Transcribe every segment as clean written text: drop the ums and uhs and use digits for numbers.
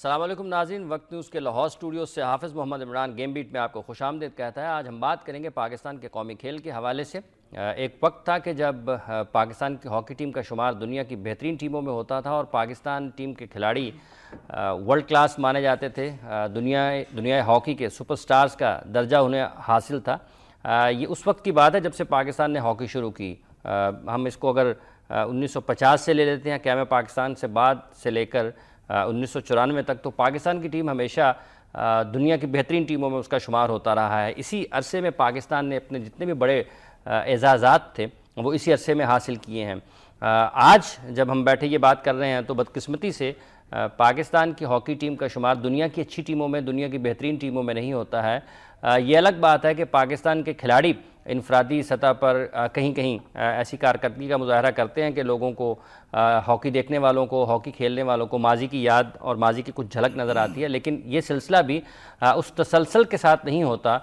السلام علیکم ناظرین، وقت نیوز کے لاہور اسٹوڈیو سے حافظ محمد عمران گیم بیٹ میں آپ کو خوش آمدید کہتا ہے۔ آج ہم بات کریں گے پاکستان کے قومی کھیل کے حوالے سے۔ ایک وقت تھا کہ جب پاکستان کی ہاکی ٹیم کا شمار دنیا کی بہترین ٹیموں میں ہوتا تھا اور پاکستان ٹیم کے کھلاڑی ورلڈ کلاس مانے جاتے تھے، دنیا ہاکی کے سپر سٹارز کا درجہ انہیں حاصل تھا۔ یہ اس وقت کی بات ہے جب سے پاکستان نے ہاکی شروع کی۔ ہم اس کو اگر 1950 سے لے لیتے ہیں، قیام پاکستان سے بعد سے لے کر 1994 تک، تو پاکستان کی ٹیم ہمیشہ دنیا کی بہترین ٹیموں میں اس کا شمار ہوتا رہا ہے۔ اسی عرصے میں پاکستان نے اپنے جتنے بھی بڑے اعزازات تھے وہ اسی عرصے میں حاصل کیے ہیں۔ آج جب ہم بیٹھے یہ بات کر رہے ہیں تو بدقسمتی سے پاکستان کی ہاکی ٹیم کا شمار دنیا کی اچھی ٹیموں میں، دنیا کی بہترین ٹیموں میں نہیں ہوتا ہے۔ یہ الگ بات ہے کہ پاکستان کے کھلاڑی انفرادی سطح پر کہیں کہیں ایسی کارکردگی کا مظاہرہ کرتے ہیں کہ لوگوں کو، ہاکی دیکھنے والوں کو، ہاکی کھیلنے والوں کو ماضی کی یاد اور ماضی کی کچھ جھلک نظر آتی ہے، لیکن یہ سلسلہ بھی اس تسلسل کے ساتھ نہیں ہوتا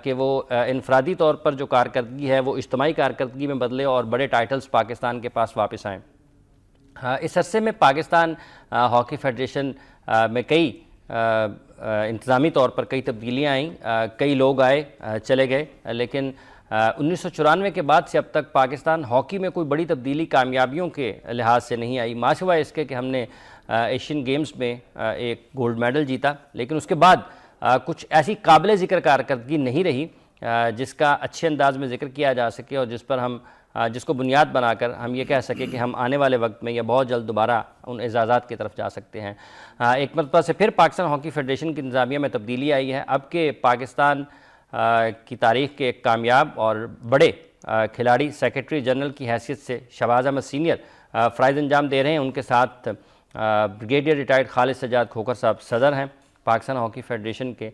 کہ وہ انفرادی طور پر جو کارکردگی ہے وہ اجتماعی کارکردگی میں بدلے اور بڑے ٹائٹلز پاکستان کے پاس واپس آئیں۔ اس عرصے میں پاکستان ہاکی فیڈریشن میں کئی انتظامی طور پر کئی تبدیلیاں آئیں، کئی لوگ آئے چلے گئے، لیکن 1994 کے بعد سے اب تک پاکستان ہاکی میں کوئی بڑی تبدیلی کامیابیوں کے لحاظ سے نہیں آئی، ماسوائے اس کے کہ ہم نے ایشین گیمز میں ایک گولڈ میڈل جیتا، لیکن اس کے بعد کچھ ایسی قابل ذکر کارکردگی نہیں رہی جس کا اچھے انداز میں ذکر کیا جا سکے اور جس کو بنیاد بنا کر ہم یہ کہہ سکیں کہ ہم آنے والے وقت میں یا بہت جلد دوبارہ ان اعزازات کی طرف جا سکتے ہیں۔ ایک مرتبہ سے پھر پاکستان ہاکی فیڈریشن کی انتظامیہ میں تبدیلی آئی ہے۔ اب کہ پاکستان کی تاریخ کے ایک کامیاب اور بڑے کھلاڑی سیکرٹری جنرل کی حیثیت سے شہباز احمد سینئر فرائض انجام دے رہے ہیں، ان کے ساتھ بریگیڈیئر ریٹائرڈ خالد سجاد کھوکھر صاحب صدر ہیں پاکستان ہاکی فیڈریشن کے۔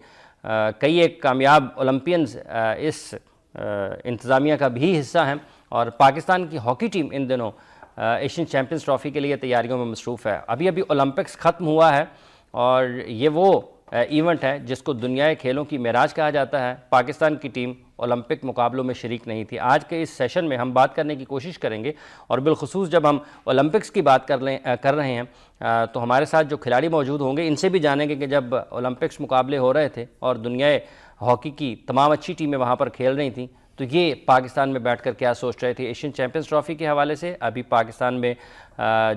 کئی ایک کامیاب اولمپئنز اس انتظامیہ کا بھی حصہ ہیں اور پاکستان کی ہاکی ٹیم ان دنوں ایشین چیمپئنز ٹرافی کے لیے تیاریوں میں مصروف ہے۔ ابھی اولمپکس ختم ہوا ہے اور یہ وہ ایونٹ ہے جس کو دنیائے کھیلوں کی معراج کہا جاتا ہے۔ پاکستان کی ٹیم اولمپک مقابلوں میں شریک نہیں تھی۔ آج کے اس سیشن میں ہم بات کرنے کی کوشش کریں گے اور بالخصوص جب ہم اولمپکس کی بات کر رہے ہیں تو ہمارے ساتھ جو کھلاڑی موجود ہوں گے ان سے بھی جانیں گے کہ جب اولمپکس مقابلے ہو رہے تھے اور دنیائے ہاکی کی تمام اچھی ٹیمیں وہاں پر کھیل رہی تھیں تو یہ پاکستان میں بیٹھ کر کیا سوچ رہے تھے۔ ایشین چیمپئنز ٹرافی کے حوالے سے ابھی پاکستان میں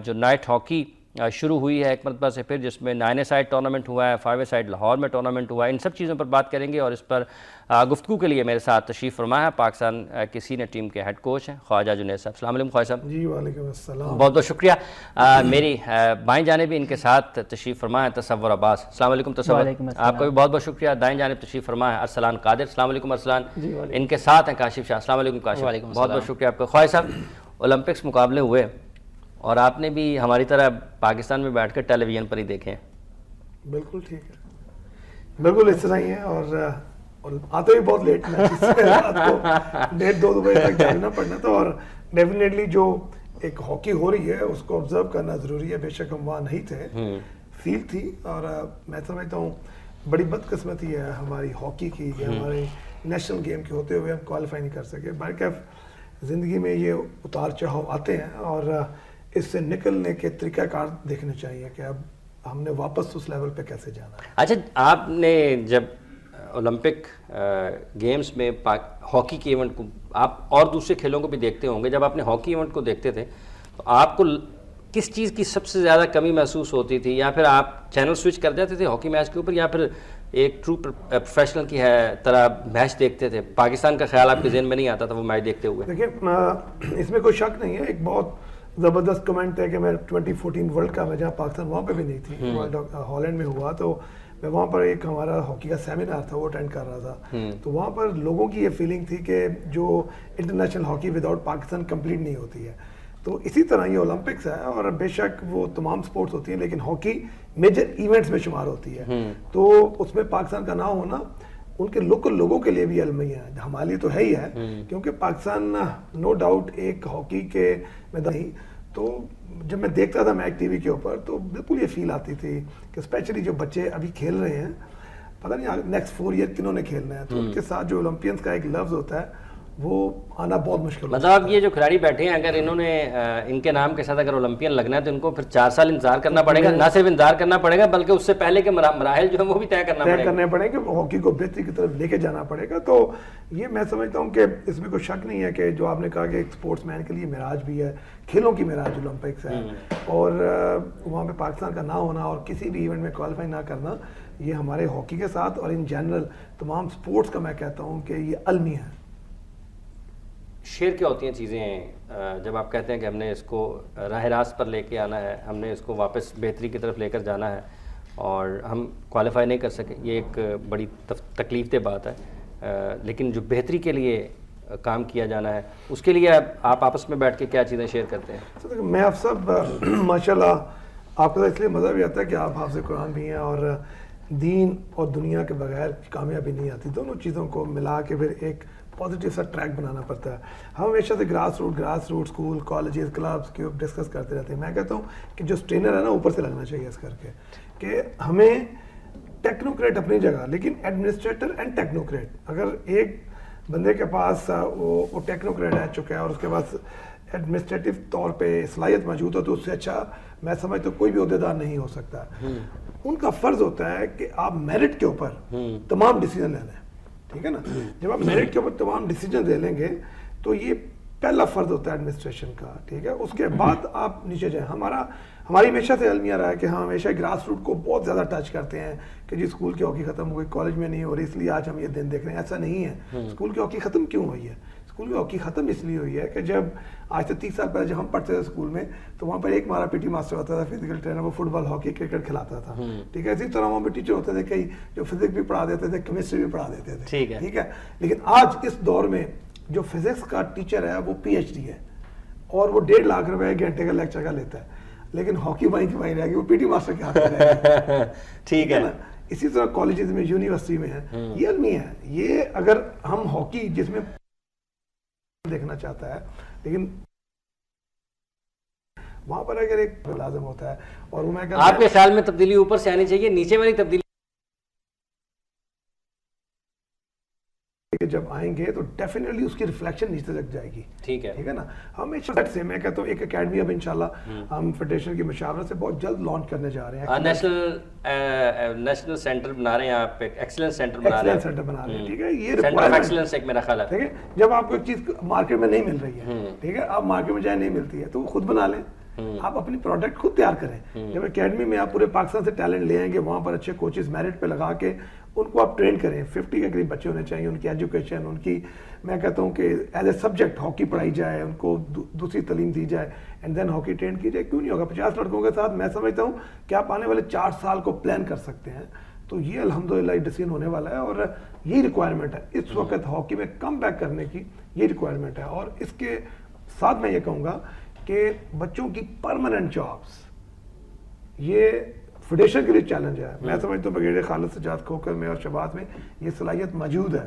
جو نائٹ ہاکی شروع ہوئی ہے ایک مرتبہ سے پھر، جس میں 9 سائڈ ٹورنامنٹ ہوا ہے، 5 سائڈ لاہور میں ٹورنامنٹ ہوا ہے، ان سب چیزوں پر بات کریں گے اور اس پر گفتگو کے لیے میرے ساتھ تشریف فرما ہے پاکستان کی سینئر ٹیم کے ہیڈ کوچ ہیں خواجہ جنید صاحب۔ السلام علیکم خواجہ صاحب۔ جی وعلیکم السلام، بہت بہت شکریہ۔ میری بائیں جانب بھی ان کے ساتھ تشریف فرما ہے تصور عباس۔ السلام علیکم تصور، آپ کا بھی بہت بہت شکریہ۔ دائیں جانب تشریف فرما ہے ارسلان قادر۔ السلام علیکم ارسلان۔ ان کے ساتھ ہیں کاشف شاہ۔ السلام علیکم کاشف۔ بہت بہت شکریہ آپ کا۔ خواجہ صاحب، اولمپکس مقابلے ہوئے اور آپ نے بھی ہماری طرح پاکستان میں بیٹھ کر ٹیلی ویژن پر ہی دیکھے ہیں۔ بالکل ٹھیک ہے، بالکل اس طرح ہی ہے اور آتے بھی بہت لیٹ رات کو 1:30-2 بجے تک جاگنا پڑنا تھا اور ڈیفینیٹلی جو ایک ہاکی ہو رہی ہے اس کو آبزرو کرنا ضروری ہے۔ بے شک ہم وہاں نہیں تھے، فیل تھی اور میں سمجھتا ہوں بڑی بدقسمتی ہے ہماری ہاکی کی کہ ہمارے نیشنل گیم کے ہوتے ہوئے ہم کوالیفائی نہیں کر سکے۔ بلکہ زندگی میں یہ اتار چڑھاؤ آتے ہیں اور اس سے نکلنے کے طریقہ کار دیکھنے چاہیے کہ اب ہم نے واپس اس لیول پہ کیسے جانا ہے۔ اچھا، آپ نے جب اولمپک گیمز میں ہاکی کے ایونٹ کو، آپ اور دوسرے کھیلوں کو بھی دیکھتے ہوں گے، جب آپ نے ہاکی ایونٹ کو دیکھتے تھے تو آپ کو کس چیز کی سب سے زیادہ کمی محسوس ہوتی تھی؟ یا پھر آپ چینل سوئچ کر دیتے تھے ہاکی میچ کے اوپر، یا پھر ایک ٹرو پروفیشنل کی طرح میچ دیکھتے تھے؟ پاکستان کا خیال آپ کے ذہن میں نہیں آتا تھا وہ میچ دیکھتے ہوئے؟ دیکھیں، اس میں کوئی شک نہیں ہے، ایک بہت زبردست کمنٹ ہے کہ میں 2014 ورلڈ کپ میں جہاں پاکستان وہاں پہ بھی نہیں تھی، ہالینڈ میں ہوا، تو میں وہاں پر ایک ہمارا ہاکی کا سیمینار تھا وہ اٹینڈ کر رہا تھا، تو وہاں پر لوگوں کی یہ فیلنگ تھی کہ جو international hockey without Pakistan complete نہیں ہوتی ہے۔ تو اسی طرح یہ اولمپکس ہے اور بے شک وہ تمام سپورٹس ہوتی ہیں لیکن ہاکی میجر ایونٹس میں شمار ہوتی ہے، تو اس میں پاکستان کا نہ ہونا ان کے لوکل لوگوں کے لیے بھی المیہ ہے، ہمارے لیے تو ہے ہی ہے کیونکہ پاکستان نو ڈاؤٹ ایک ہاکی کے میدان ہی۔ تو جب میں دیکھتا تھا میچ ٹی وی کے اوپر تو بالکل یہ فیل آتی تھی کہ اسپیشلی جو بچے ابھی کھیل رہے ہیں، پتہ نہیں نیکسٹ 4 ایئر کنہوں نے کھیلنا ہے، تو ان کے ساتھ جو اولمپئنس کا ایک لفظ ہوتا ہے وہ آنا بہت مشکل مطلب اب یہ جو کھلاڑی بیٹھے ہیں اگر انہوں نے ان کے نام کے ساتھ اگر اولمپئن لگنا ہے تو ان کو پھر 4 سال انتظار کرنا پڑے گا, نہ صرف انتظار کرنا پڑے گا بلکہ اس سے پہلے کے مراحل جو ہیں وہ بھی طے کرنے پڑے گا, ہاکی کو بہتری کی طرف لے کے جانا پڑے گا. تو یہ میں سمجھتا ہوں کہ اس میں کوئی شک نہیں ہے کہ جو آپ نے کہا کہ ایک اسپورٹس مین کے لیے معراج بھی ہے, کھیلوں کی معراج اولمپکس ہے, اور وہاں پہ پاکستان کا نہ ہونا اور کسی بھی ایونٹ میں کوالیفائی نہ کرنا, یہ ہمارے ہاکی کے ساتھ اور ان جنرل تمام اسپورٹس کا میں کہتا ہوں کہ یہ المی ہے. شیئر کیا ہوتی ہیں چیزیں جب آپ کہتے ہیں کہ ہم نے اس کو راہ راست پر لے کے آنا ہے, ہم نے اس کو واپس بہتری کی طرف لے کر جانا ہے اور ہم کوالیفائی نہیں کر سکے, یہ ایک بڑی تکلیف دہ بات ہے, لیکن جو بہتری کے لیے کام کیا جانا ہے اس کے لیے آپ آپس میں بیٹھ کے کیا چیزیں شیئر کرتے ہیں؟ میں آپ سب ماشاء اللہ آپ کا اس لیے مزہ بھی آتا ہے کہ آپ حافظ قرآن بھی ہیں, اور دین اور دنیا کے بغیر کامیابی نہیں آتی, دونوں چیزوں کو ملا کے پھر ایک پازیٹیو سا ٹریک بنانا پڑتا ہے. ہم ہمیشہ سے grass root school colleges clubs کے ڈسکس کرتے رہتے ہیں. میں کہتا ہوں کہ جو ٹرینر ہے نا اوپر سے لگنا چاہیے اس کر کے کہ ہمیں ٹیکنوکریٹ اپنی جگہ, لیکن ایڈمنسٹریٹر اینڈ ٹیکنوکریٹ, اگر ایک بندے کے پاس وہ ٹیکنوکریٹ رہ چکا ہے اور اس کے پاس ایڈمنسٹریٹو طور پہ صلاحیت موجود ہو تو اس سے اچھا میں سمجھتا ہوں کوئی بھی عہدیدار نہیں ہو سکتا. ان کا فرض ہوتا ہے کہ آپ میرٹ کے اوپر تمام ڈیسیجن لے لیں, ٹھیک ہے نا. جب آپ میرٹ کے اوپر تمام ڈیسیجن لے لیں گے تو یہ پہلا فرض ہوتا ہے ایڈمنسٹریشن کا, ٹھیک ہے. اس کے بعد آپ نیچے جائیں. ہماری ہمیشہ سے المیہ رہا ہے کہ ہم ہمیشہ گراس روٹ کو بہت زیادہ ٹچ کرتے ہیں کہ جی اسکول کی ہاکی ختم ہو گئی, کالج میں نہیں ہو رہی اس لیے آج ہم یہ دن دیکھ رہے ہیں. ایسا نہیں ہے. اسکول کی ہاکی ختم کیوں ہوئی ہے؟ اسکول کی ہاکی ختم اس لیے ہوئی ہے کہ جب آج سے 30 سال پہلے جب ہم پڑھتے تھے اسکول میں تو وہاں پر ایک ہمارا پی ٹی ماسٹر ہوتا تھا, فزیکل ٹرینر, وہ فٹ بال ہاکی کرکٹ کھلاتا تھا, ٹھیک ہے. اسی طرح وہاں پہ ٹیچر ہوتے تھے کئی جو فزکس بھی پڑھا دیتے تھے, کیمسٹری بھی پڑھا دیتے تھے, ٹھیک ہے. لیکن آج اس دور میں جو فزکس کا ٹیچر ہے وہ پی ایچ ڈی ہے اور وہ 1.5 لاکھ روپے گھنٹے کا لیکچر کا لیتا ہے, لیکن ہاکی وہیں کی وہیں رہے گی, وہ پی ٹی ماسٹر کے ہاتھ میں رہے گی, ٹھیک ہے نا. اسی طرح کالجز میں یونیورسٹی میں ہے, یہ المی ہے. یہ اگر ہم ہاکی جس میں دیکھنا چاہتا ہے لیکن وہاں پر اگر ایک لازم ہوتا ہے, اور وہ میں آپ کے خیال میں تبدیلی اوپر سے آنی چاہیے, نیچے والی تبدیلی جب آئیں گے تو ڈیفینیٹلی اس کی ریفلیکشن نیچے تک جائے گی, ٹھیک ہے نا. ہمیشہ سے میں کہتا ہوں ایک اکیڈمی اب انشاءاللہ ہم فیڈریشن کی مشاورت سے بہت جلد لانچ کرنے جا رہے ہیں. نیشنل سینٹر بنا رہے ہیں آپ, ایکسلنس سینٹر بنا رہے ہیں, ٹھیک ہے. یہ سینٹر آف ایکسلنس ایک میرا خیال ہے, ٹھیک ہے. جب آپ کو ایک چیز مارکیٹ میں نہیں مل رہی ہے, ٹھیک ہے, آپ مارکیٹ میں جائیں نہیں ملتی ہے تو وہ خود بنا لیں, آپ اپنی پروڈکٹ خود تیار کریں. جب اکیڈمی میں آپ پورے پاکستان سے ٹیلنٹ لے آئیں گے, وہاں پر اچھے کوچز میرٹ پہ لگا کے ان کو آپ ٹرین کریں. 50 کے قریب بچے ہونے چاہیے, ان کی ایجوکیشن, ان کی میں کہتا ہوں کہ ایز اے سبجیکٹ ہاکی پڑھائی جائے, ان کو دوسری تعلیم دی جائے, اینڈ دین ہاکی ٹرین کی جائے. کیوں نہیں ہوگا؟ 50 لڑکوں کے ساتھ میں سمجھتا ہوں کہ آپ آنے والے 4 سال کو پلان کر سکتے ہیں. تو یہ الحمدللہ ڈیسیژن ہونے والا ہے, اور یہی ریکوائرمنٹ ہے اس وقت ہاکی میں کم بیک کرنے کی, یہ ریکوائرمنٹ ہے. اور اس کے ساتھ میں یہ کہوں گا کہ بچوں کی پرماننٹ جابس یہ فیڈریشن کے لیے چیلنج ہے. میں سمجھتا ہوں بغیر خالد سجاد کھوکر میں اور شبات میں یہ صلاحیت موجود ہے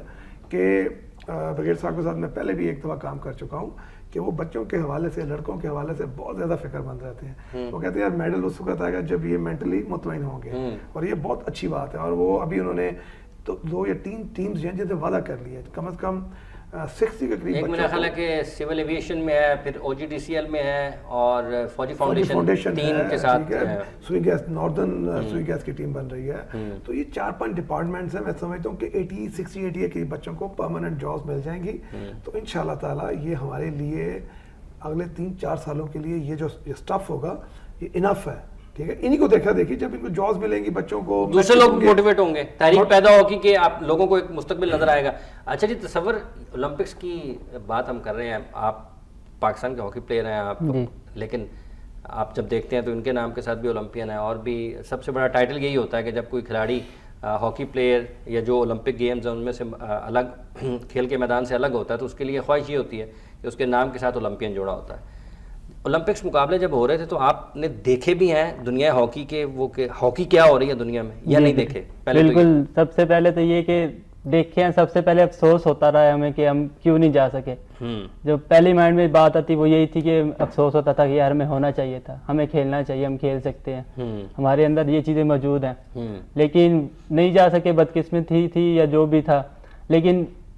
کہ بغیر صاحب کے ساتھ میں پہلے بھی ایک دفعہ کام کر چکا ہوں کہ وہ بچوں کے حوالے سے, لڑکوں کے حوالے سے بہت زیادہ فکر مند رہتے ہیں. وہ کہتے ہیں یار میڈل اس وقت آئے گا جب یہ مینٹلی مطمئن ہوں گے, اور یہ بہت اچھی بات ہے. اور وہ ابھی انہوں نے تو 2 یا 3 ٹیمز جن سے وعدہ کر لیا, کم از کم 60 کے قریب. ایک میرا خیال ہے کہ سول ایویشن میں ہے, پھر او جی ڈی سی ایل میں ہے, اور فوجی فاؤنڈیشن ٹیم کے ساتھ سوئی گیس, ناردرن سوئی گیس کی ٹیم بن رہی ہے. تو یہ 4-5 ڈپارٹمنٹس ہیں. میں سمجھتا ہوں کہ 60-80 کے بچوں کو پرماننٹ جابس مل جائیں گی. تو انشاءاللہ تعالیٰ یہ ہمارے لیے اگلے 3-4 سالوں کے لیے یہ جو اسٹف ہوگا یہ انف ہے, ٹھیک ہے. انہیں کو دیکھا دیکھی جب ان کو جابس ملیں گی بچوں کو, دوسرے لوگ موٹیویٹ ہوں گے, تحریک پیدا ہوگی کہ آپ لوگوں کو ایک مستقبل نظر آئے گا. اچھا جی, تصور اولمپکس کی بات ہم کر رہے ہیں, آپ پاکستان کے ہاکی پلیئر ہیں آپ, لیکن آپ جب دیکھتے ہیں تو ان کے نام کے ساتھ بھی اولمپئن ہے, اور بھی سب سے بڑا ٹائٹل یہی ہوتا ہے کہ جب کوئی کھلاڑی ہاکی پلیئر یا جو اولمپک گیمز ہیں ان میں سے الگ کھیل کے میدان سے الگ ہوتا ہے تو اس کے لیے خواہش یہ ہوتی ہے کہ اس کے نام کے ساتھ اولمپئن جوڑا ہوتا ہے. اولمپکس مقابلے جب ہو رہے تھے تو آپ نے دیکھے بھی ہیں دنیا ہاکی کے, وہ کہ ہاکی کیا ہو رہی ہے دنیا میں, یا نہیں دیکھے؟ بالکل, سب سے پہلے تو یہ کہ دیکھے ہیں, سب سے پہلے افسوس ہوتا رہا ہے ہمیں کہ ہم کیوں نہیں جا سکے. جو پہلی مائنڈ میں بات آتی وہ یہی تھی کہ افسوس ہوتا تھا کہ یار ہمیں ہونا چاہیے تھا, ہمیں کھیلنا چاہیے, ہم کھیل سکتے ہیں, ہمارے اندر یہ چیزیں موجود ہیں, لیکن نہیں جا سکے. بدقسمتی تھی یا جو بھی تھا, لیکن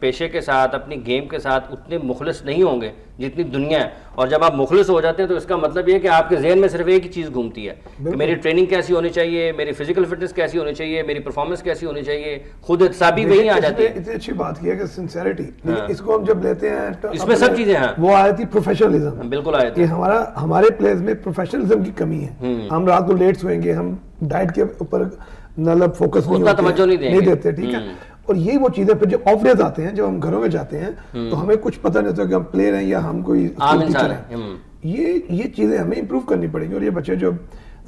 پیشے کے ساتھ اپنی گیم کے ساتھ اتنے مخلص نہیں ہوں گے جتنی دنیا ہے. اور جب آپ مخلص ہو جاتے ہیں تو اس کا مطلب یہ ہے کہ آپ کے ذہن میں صرف ایک ہی چیز گھومتی ہے کہ میری ٹریننگ کیسی ہونی چاہیے, میری فزیکل فٹنس کیسی ہونی چاہیے, میری پرفارمنس کیسی ہونی چاہیے, خود احتسابی وہی آ جاتی ہے. اتنی اچھی بات کی ہے کہ سنسیئرٹی, اس کو ہم جب لیتے ہیں اس میں سب چیزیں ہیں, وہ آئی تھی پروفیشنلزم. بالکل آئے تھے. ہمارے پلیئرز میں پروفیشنلزم کی کمی ہے. ہم رات کو لیٹ سوئیں گے, ہم ڈائٹ کے اوپر مطلب فوکس نہیں دیتے, ٹھیک ہے. اور یہی وہ چیزیں پھر جب آف ڈیز آتے ہیں, جب ہم گھروں میں جاتے ہیں تو ہمیں کچھ پتہ نہیں ہوتا کہ ہم پلیئر ہیں یا ہم کوئی ٹیچر ہیں. یہ چیزیں ہمیں امپروو کرنی پڑیں گی. اور یہ بچے جو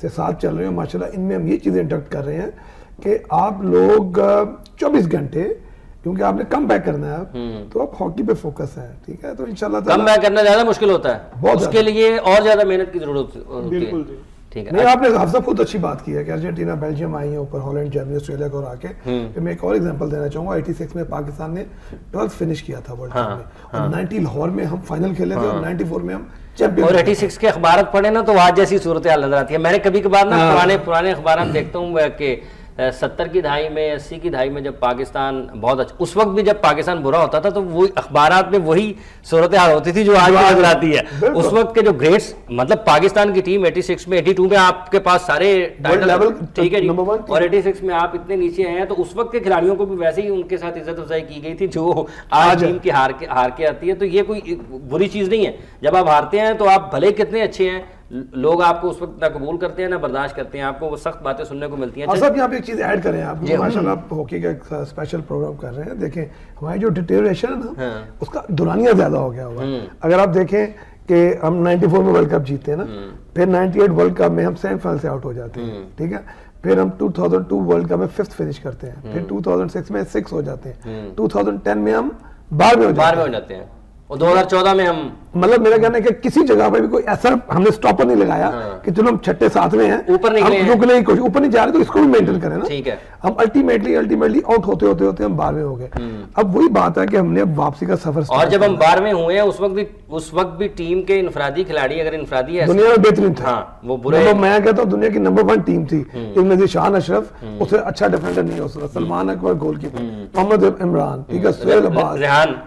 سے ساتھ چل رہے ہیں ماشاءاللہ, ان میں ہم یہ چیزیں انڈکٹ کر رہے ہیں کہ آپ لوگ 24 گھنٹے, کیونکہ آپ نے کم بیک کرنا ہے تو آپ ہاکی پہ فوکس ہے, ٹھیک ہے. تو انشاءاللہ کم بیک کرنا زیادہ مشکل ہوتا ہے, اس کے لیے اور زیادہ محنت کی ضرورت ہوتی ہے. ٹھیک ہے. نہیں, آپ نے حافظہ خود اچھی بات کی ہے کہ ارجنٹینا بیلجیم آئی ہیں اوپر, ہالینڈ, جرمنی, آسٹریلیا کو ہرا کے. پھر میں ایک اور ایگزامپل دینا چاہوں گا, 86 میں پاکستان نے 12th فنش کیا تھا ورلڈ کپ میں, اور 90 لاہور میں ہم فائنل کھیلے تھے, اور 94 میں ہم چیمپئن. اور 86 کے اخبارات پڑھے نا تو آج جیسی صورتحال نظر آتی ہے. میں نے کبھی کبھار نا پرانے اخبارات دیکھتا ہوں کہ 70 کی دہائی میں, 80 کی دہائی میں جب پاکستان بہت اچھا, اس وقت بھی جب پاکستان برا ہوتا تھا تو وہ اخبارات میں وہی صورتحال ہوتی تھی جو آج نظر آتی ہے. اس وقت کے جو گریٹس, مطلب پاکستان کی ٹیم 86 میں, 82 میں آپ کے پاس سارے ٹائٹل, ٹھیک ہے جی, اور 86 میں آپ اتنے نیچے ہیں, تو اس وقت کے کھلاڑیوں کو بھی ویسے ہی ان کے ساتھ عزت افزائی کی گئی تھی جو آج ٹیم کی ہار کے آتی ہے. تو یہ کوئی بری چیز نہیں ہے. جب آپ ہارتے ہیں تو آپ بھلے کتنے اچھے ہیں, لوگ آپ کو اس وقت نہ قبول کرتے ہیں نہ برداشت کرتے ہیں, آپ کو وہ سخت باتیں سننے کو ملتی ہیں. اور صاحب یہاں پہ ایک چیز ایڈ کریں آپ, ماشاءاللہ آپ ہاکی کا ایک اسپیشل پروگرام کر رہے ہیں. دیکھیں ہماری جو ڈیٹیریشن ہے نا, اس کا دورانیہ زیادہ ہو گیا ہوا ہے. اگر آپ دیکھیں کہ ہم 94 میں ورلڈ کپ جیتے ہیں نا, پھر 98 ورلڈ کپ میں ہم سیمی فائنل سے آؤٹ ہو جاتے ہیں, ٹھیک ہے. پھر ہم 2002 ورلڈ کپ میں 5th فنش کرتے ہیں, پھر 2006 میں 6 ہو جاتے ہیں, 2010 میں ہم 12 میں ہو جاتے ہیں, اور 2014 میں ہم, مطلب میرا کہنا ہے کہ کسی جگہ پہ بھی کوئی ایسا ہم نے سٹاپر نہیں لگایا کہ چلو ہم 6 7 ہیں, اوپر نکلے ہیں, اوپر نہیں جا رہے, تو اس کو بھی مینٹین کریں نا. ٹھیک ہے. ہم الٹیمیٹلی آؤٹ ہوتے ہم 12ویں ہو گئے. اب وہی بات ہے کہ ہم نے اب واپسی کا سفر, اور جب ہم 12ویں ہوئے ہیں اس وقت بھی ٹیم کے انفرادی کھلاڑی, اگر انفرادی ہے دنیا میں بہترین تھا, وہ برے, میں کہتا ہوں دنیا کی نمبر 1 ٹیم تھی. ان میں سے شان اشرف, اس سے اچھا ڈیفینڈر نہیں ہو سکتا, سلمان اکبر گول کیپر, محمد عمران, ٹھیک ہے, سہیل عباس,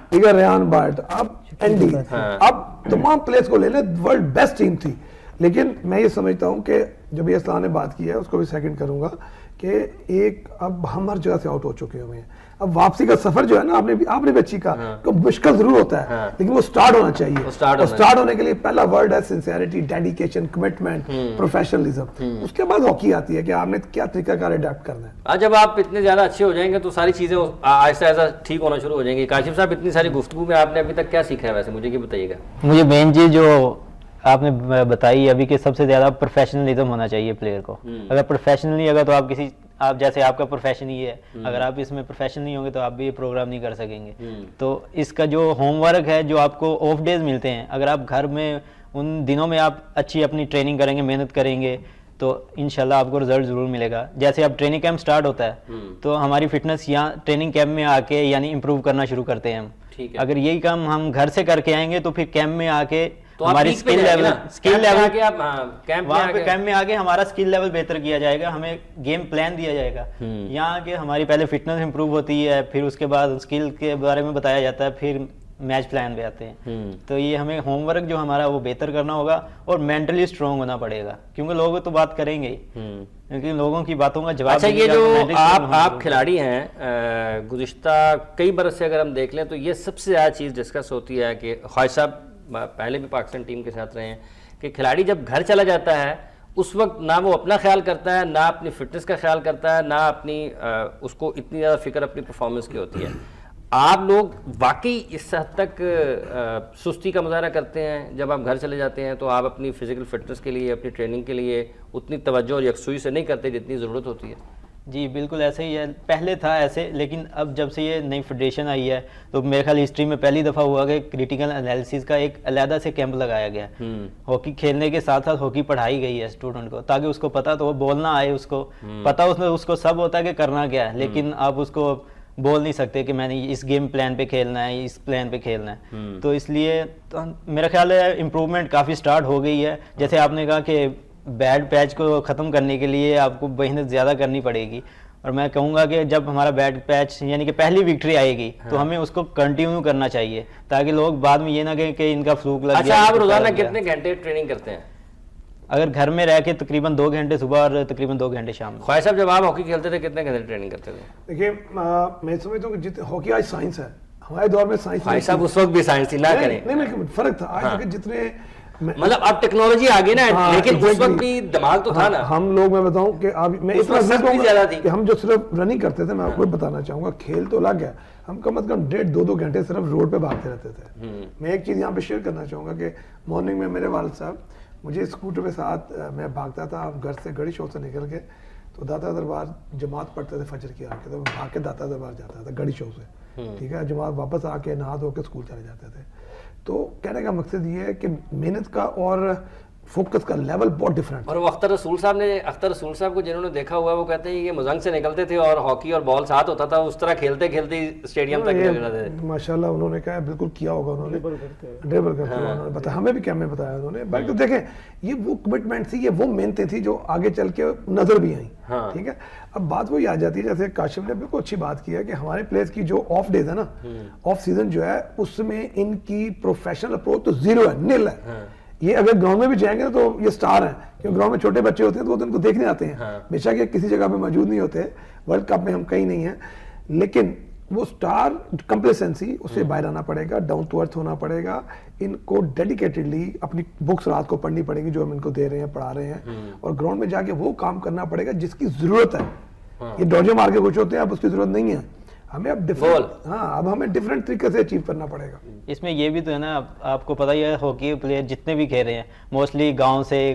ٹھیک ہے, ریحان بٹ, اب اینڈی, اب تمام پلیئرز کو لے لیں, ورلڈ بیسٹ ٹیم تھی. لیکن میں یہ سمجھتا ہوں کہ جب یہ اسلام نے بات کی ہے, اس کو بھی سیکنڈ کروں گا کہ ایک اب ہم ہر جگہ سے آؤٹ ہو چکے ہوئے ہیں. اب واپسی کا سفر جو ہے نا, آپ نے بھی اچھی کہا کہ مشکل ضرور ہوتا ہے, لیکن وہ سٹارٹ ہونا چاہیے. سٹارٹ ہونے کے لیے پہلا ورڈ ہے سنسیئرٹی, ڈیڈیکیشن, کمٹمنٹ, پروفیشنلزم. اس کے بعد ہاکی آتی ہے کہ آپ نے کیا طریقہ کار اڈیپٹ کرنا ہے. جب آپ اتنے زیادہ اچھے ہو جائیں گے تو ساری چیزیں آہستہ آہستہ ٹھیک ہونا شروع ہو جائیں گی. کاشف صاحب, اتنی ساری گفتگو میں آپ نے ابھی تک کیا سیکھا ہے ویسے, مجھے یہ بتائیے گا. مجھے مین چیز جو آپ نے بتائی ابھی کہ سب سے زیادہ پروفیشنلزم ہونا چاہیے پلیئر کو. اگر پروفیشنل نہیں ہوگا تو آپ جیسے آپ کا پروفیشن یہ ہے, اگر آپ اس میں پروفیشنل نہیں ہوں گے تو آپ بھی یہ پروگرام نہیں کر سکیں گے. تو اس کا جو ہوم ورک ہے, جو آپ کو آف ڈیز ملتے ہیں, اگر آپ گھر میں ان دنوں میں آپ اچھی اپنی ٹریننگ کریں گے, محنت کریں گے, تو انشاءاللہ آپ کو رزلٹ ضرور ملے گا. جیسے اب ٹریننگ کیمپ سٹارٹ ہوتا ہے تو ہماری فٹنس یہاں ٹریننگ کیمپ میں آ کے یعنی امپروو کرنا شروع کرتے ہیں ہم. اگر یہی کام ہم گھر سے کر کے آئیں گے تو پھر کیمپ میں آ کے ہماری اسکل کیمپ میں آگے ہمارا اسکل لیول بہتر کیا جائے گا, ہمیں گیم پلان دیا جائے گا. یہاں آگے ہماری پہلے فٹنس امپروو ہوتی ہے, پھر اس کے بعد اسکل کے بارے میں بتایا جاتا ہے, پھر میچ پلان پہ آتے ہیں. تو یہ ہمیں ہوم ورک جو ہمارا وہ بہتر کرنا ہوگا, اور مینٹلی اسٹرانگ ہونا پڑے گا, کیونکہ لوگ تو بات کریں گے ہی, کیونکہ لوگوں کی باتوں کا جواب. اچھا, یہ جو آپ کھلاڑی ہیں, گزشتہ کئی برس سے اگر ہم دیکھ لیں تو یہ سب سے زیادہ چیز ڈسکس ہوتی ہے کہ خواجہ صاحب پہلے بھی پاکستان ٹیم کے ساتھ رہے ہیں, کہ کھلاڑی جب گھر چلا جاتا ہے اس وقت نہ وہ اپنا خیال کرتا ہے, نہ اپنی فٹنس کا خیال کرتا ہے, نہ اپنی اس کو اتنی زیادہ فکر اپنی پرفارمنس کی ہوتی ہے. آپ لوگ واقعی اس حد تک سستی کا مظاہرہ کرتے ہیں جب آپ گھر چلے جاتے ہیں, تو آپ اپنی فزیکل فٹنس کے لیے, اپنی ٹریننگ کے لیے اتنی توجہ اور یکسوئی سے نہیں کرتے جتنی ضرورت ہوتی ہے؟ جی بالکل ایسے ہی ہے, پہلے تھا ایسے, لیکن اب جب سے یہ نئی فیڈریشن آئی ہے تو میرے خیال ہسٹری میں پہلی دفعہ ہوا کہ کریٹیکل انالیسس کا ایک علیحدہ سے کیمپ لگایا گیا. ہاکی کھیلنے کے ساتھ ساتھ ہاکی پڑھائی گئی ہے اسٹوڈنٹ کو, تاکہ اس کو پتا تو وہ بولنا آئے, اس کو پتا اس کو سب ہوتا ہے کہ کرنا کیا ہے, لیکن آپ اس کو بول نہیں سکتے کہ میں نے اس گیم پلان پہ کھیلنا ہے, اس پلان پہ کھیلنا ہے. تو اس لیے میرا خیال ہے امپروومنٹ کافی سٹارٹ ہو گئی ہے. جیسے آپ نے کہا کہ بیڈ پیچ کو ختم کرنے کے لیے آپ کو محنت زیادہ کرنی پڑے گی, اور میں کہوں گا کہ جب ہمارا بیڈ پیچ یعنی کہ پہلی وکٹری آئے گی تو ہمیں اس کو کنٹینیو کرنا چاہیے تاکہ لوگ بعد میں یہ نہ کہیں کہ ان کا فلوک لگ گیا. اچھا آپ روزانہ کتنے گھنٹے ٹریننگ کرتے ہیں؟ اگر گھر میں رہ کے تقریباً 2 گھنٹے صبح اور تقریباً 2 گھنٹے شام میں. خواہش صاحب جب آپ ہاکی کھیلتے تھے کتنے گھنٹے ٹریننگ کرتے تھے؟ دیکھیے میں سمجھتا ہوں کہ ہاکی آج سائنس ہے. ہمارے دور میں سائنس خواہش صاحب اس وقت بھی سائنس تھی، نہ کریں. نہیں فرق تھا. آج تک جتنے مطلب اب ٹیکنالوجی آ گئی نا، لیکن اس وقت بھی دماغ تو تھا نا. ہم لوگ میں بتاؤں کہ میں اس وقت سختی زیادہ تھی کہ ہم جو صرف رننگ کرتے تھے، میں آپ کو بتانا چاہوں گا کھیل تو الگ ہے. ہم کم از کم 1.5-2 گھنٹے صرف روڈ پہ بھاگتے رہتے تھے. میں ایک چیز یہاں پہ شیئر کرنا چاہوں گا کہ مارننگ میں میرے والد صاحب مجھے اسکوٹر کے ساتھ میں بھاگتا تھا گھر سے گڑی شو سے نکل کے، تو داتا دربار جماعت پڑھتے تھے فجر کی آ کے، تو میں بھاگ کے داتا دربار جاتا تھا گڑی شو سے. ٹھیک ہے، جماعت واپس آ کے نہا دھو کے اسکول چلے جاتے تھے. تو کہنے کا مقصد یہ ہے کہ محنت کا اور فوکس کا لیول بہت ڈفرینٹ. اور وہ اختر رسول صاحب کو جنہوں نے دیکھا ہوا ہے وہ کہتے ہیں کہ مزنگ سے نکلتے تھے اور ہاکی اور بال ساتھ ہوتا تھا، اس طرح کھیلتے کھیلتے اسٹیڈیم تک نکل جاتے تھے. ماشاءاللہ انہوں نے کہا بالکل کیا ہوگا، انہوں نے ڈریبل کرتے انہوں نے بتایا، ہمیں بھی کیا میں بتایا انہوں نے. بلکہ دیکھیں یہ وہ کمٹمنٹ تھی، یہ وہ محنتیں تھی جو آگے چل کے نظر بھی آئیں. ٹھیک ہے، اب بات وہی آ جاتی ہے جیسے کاشف نے بالکل اچھی بات کی ہے کہ ہمارے پلیئرز کی جو آف ڈیز ہے نا، آف سیزن جو ہے اس میں ان کی پروفیشنل اپروچ تو زیرو ہے، نل ہے. یہ اگر گراؤنڈ میں بھی جائیں گے تو یہ سٹار ہیں، کیونکہ گراؤنڈ میں چھوٹے بچے ہوتے ہیں تو وہ تو ان کو دیکھنے آتے ہیں. بے شک یہ کسی جگہ پہ موجود نہیں ہوتے، ورلڈ کپ میں ہم کہیں نہیں ہیں، لیکن وہ سٹار کمپلیسنسی اس سے باہر آنا پڑے گا، ڈاؤن ٹو ارتھ ہونا پڑے گا. ان کو ڈیڈیکیٹڈلی اپنی بکس رات کو پڑھنی پڑے گی جو ہم ان کو دے رہے ہیں، پڑھا رہے ہیں، اور گراؤنڈ میں جا کے وہ کام کرنا پڑے گا جس کی ضرورت ہے. یہ ڈوجے مار کے کچھ ہوتے ہیں، اب اس کی ضرورت نہیں ہے. ہمیں اب اب ہمیں ڈفرینٹ طریقے سے اچیو کرنا پڑے گا. اس میں یہ بھی تو ہے نا، آپ کو پتہ ہی ہے ہاکی پلیئر جتنے بھی کھیل رہے ہیں موسٹلی گاؤں سے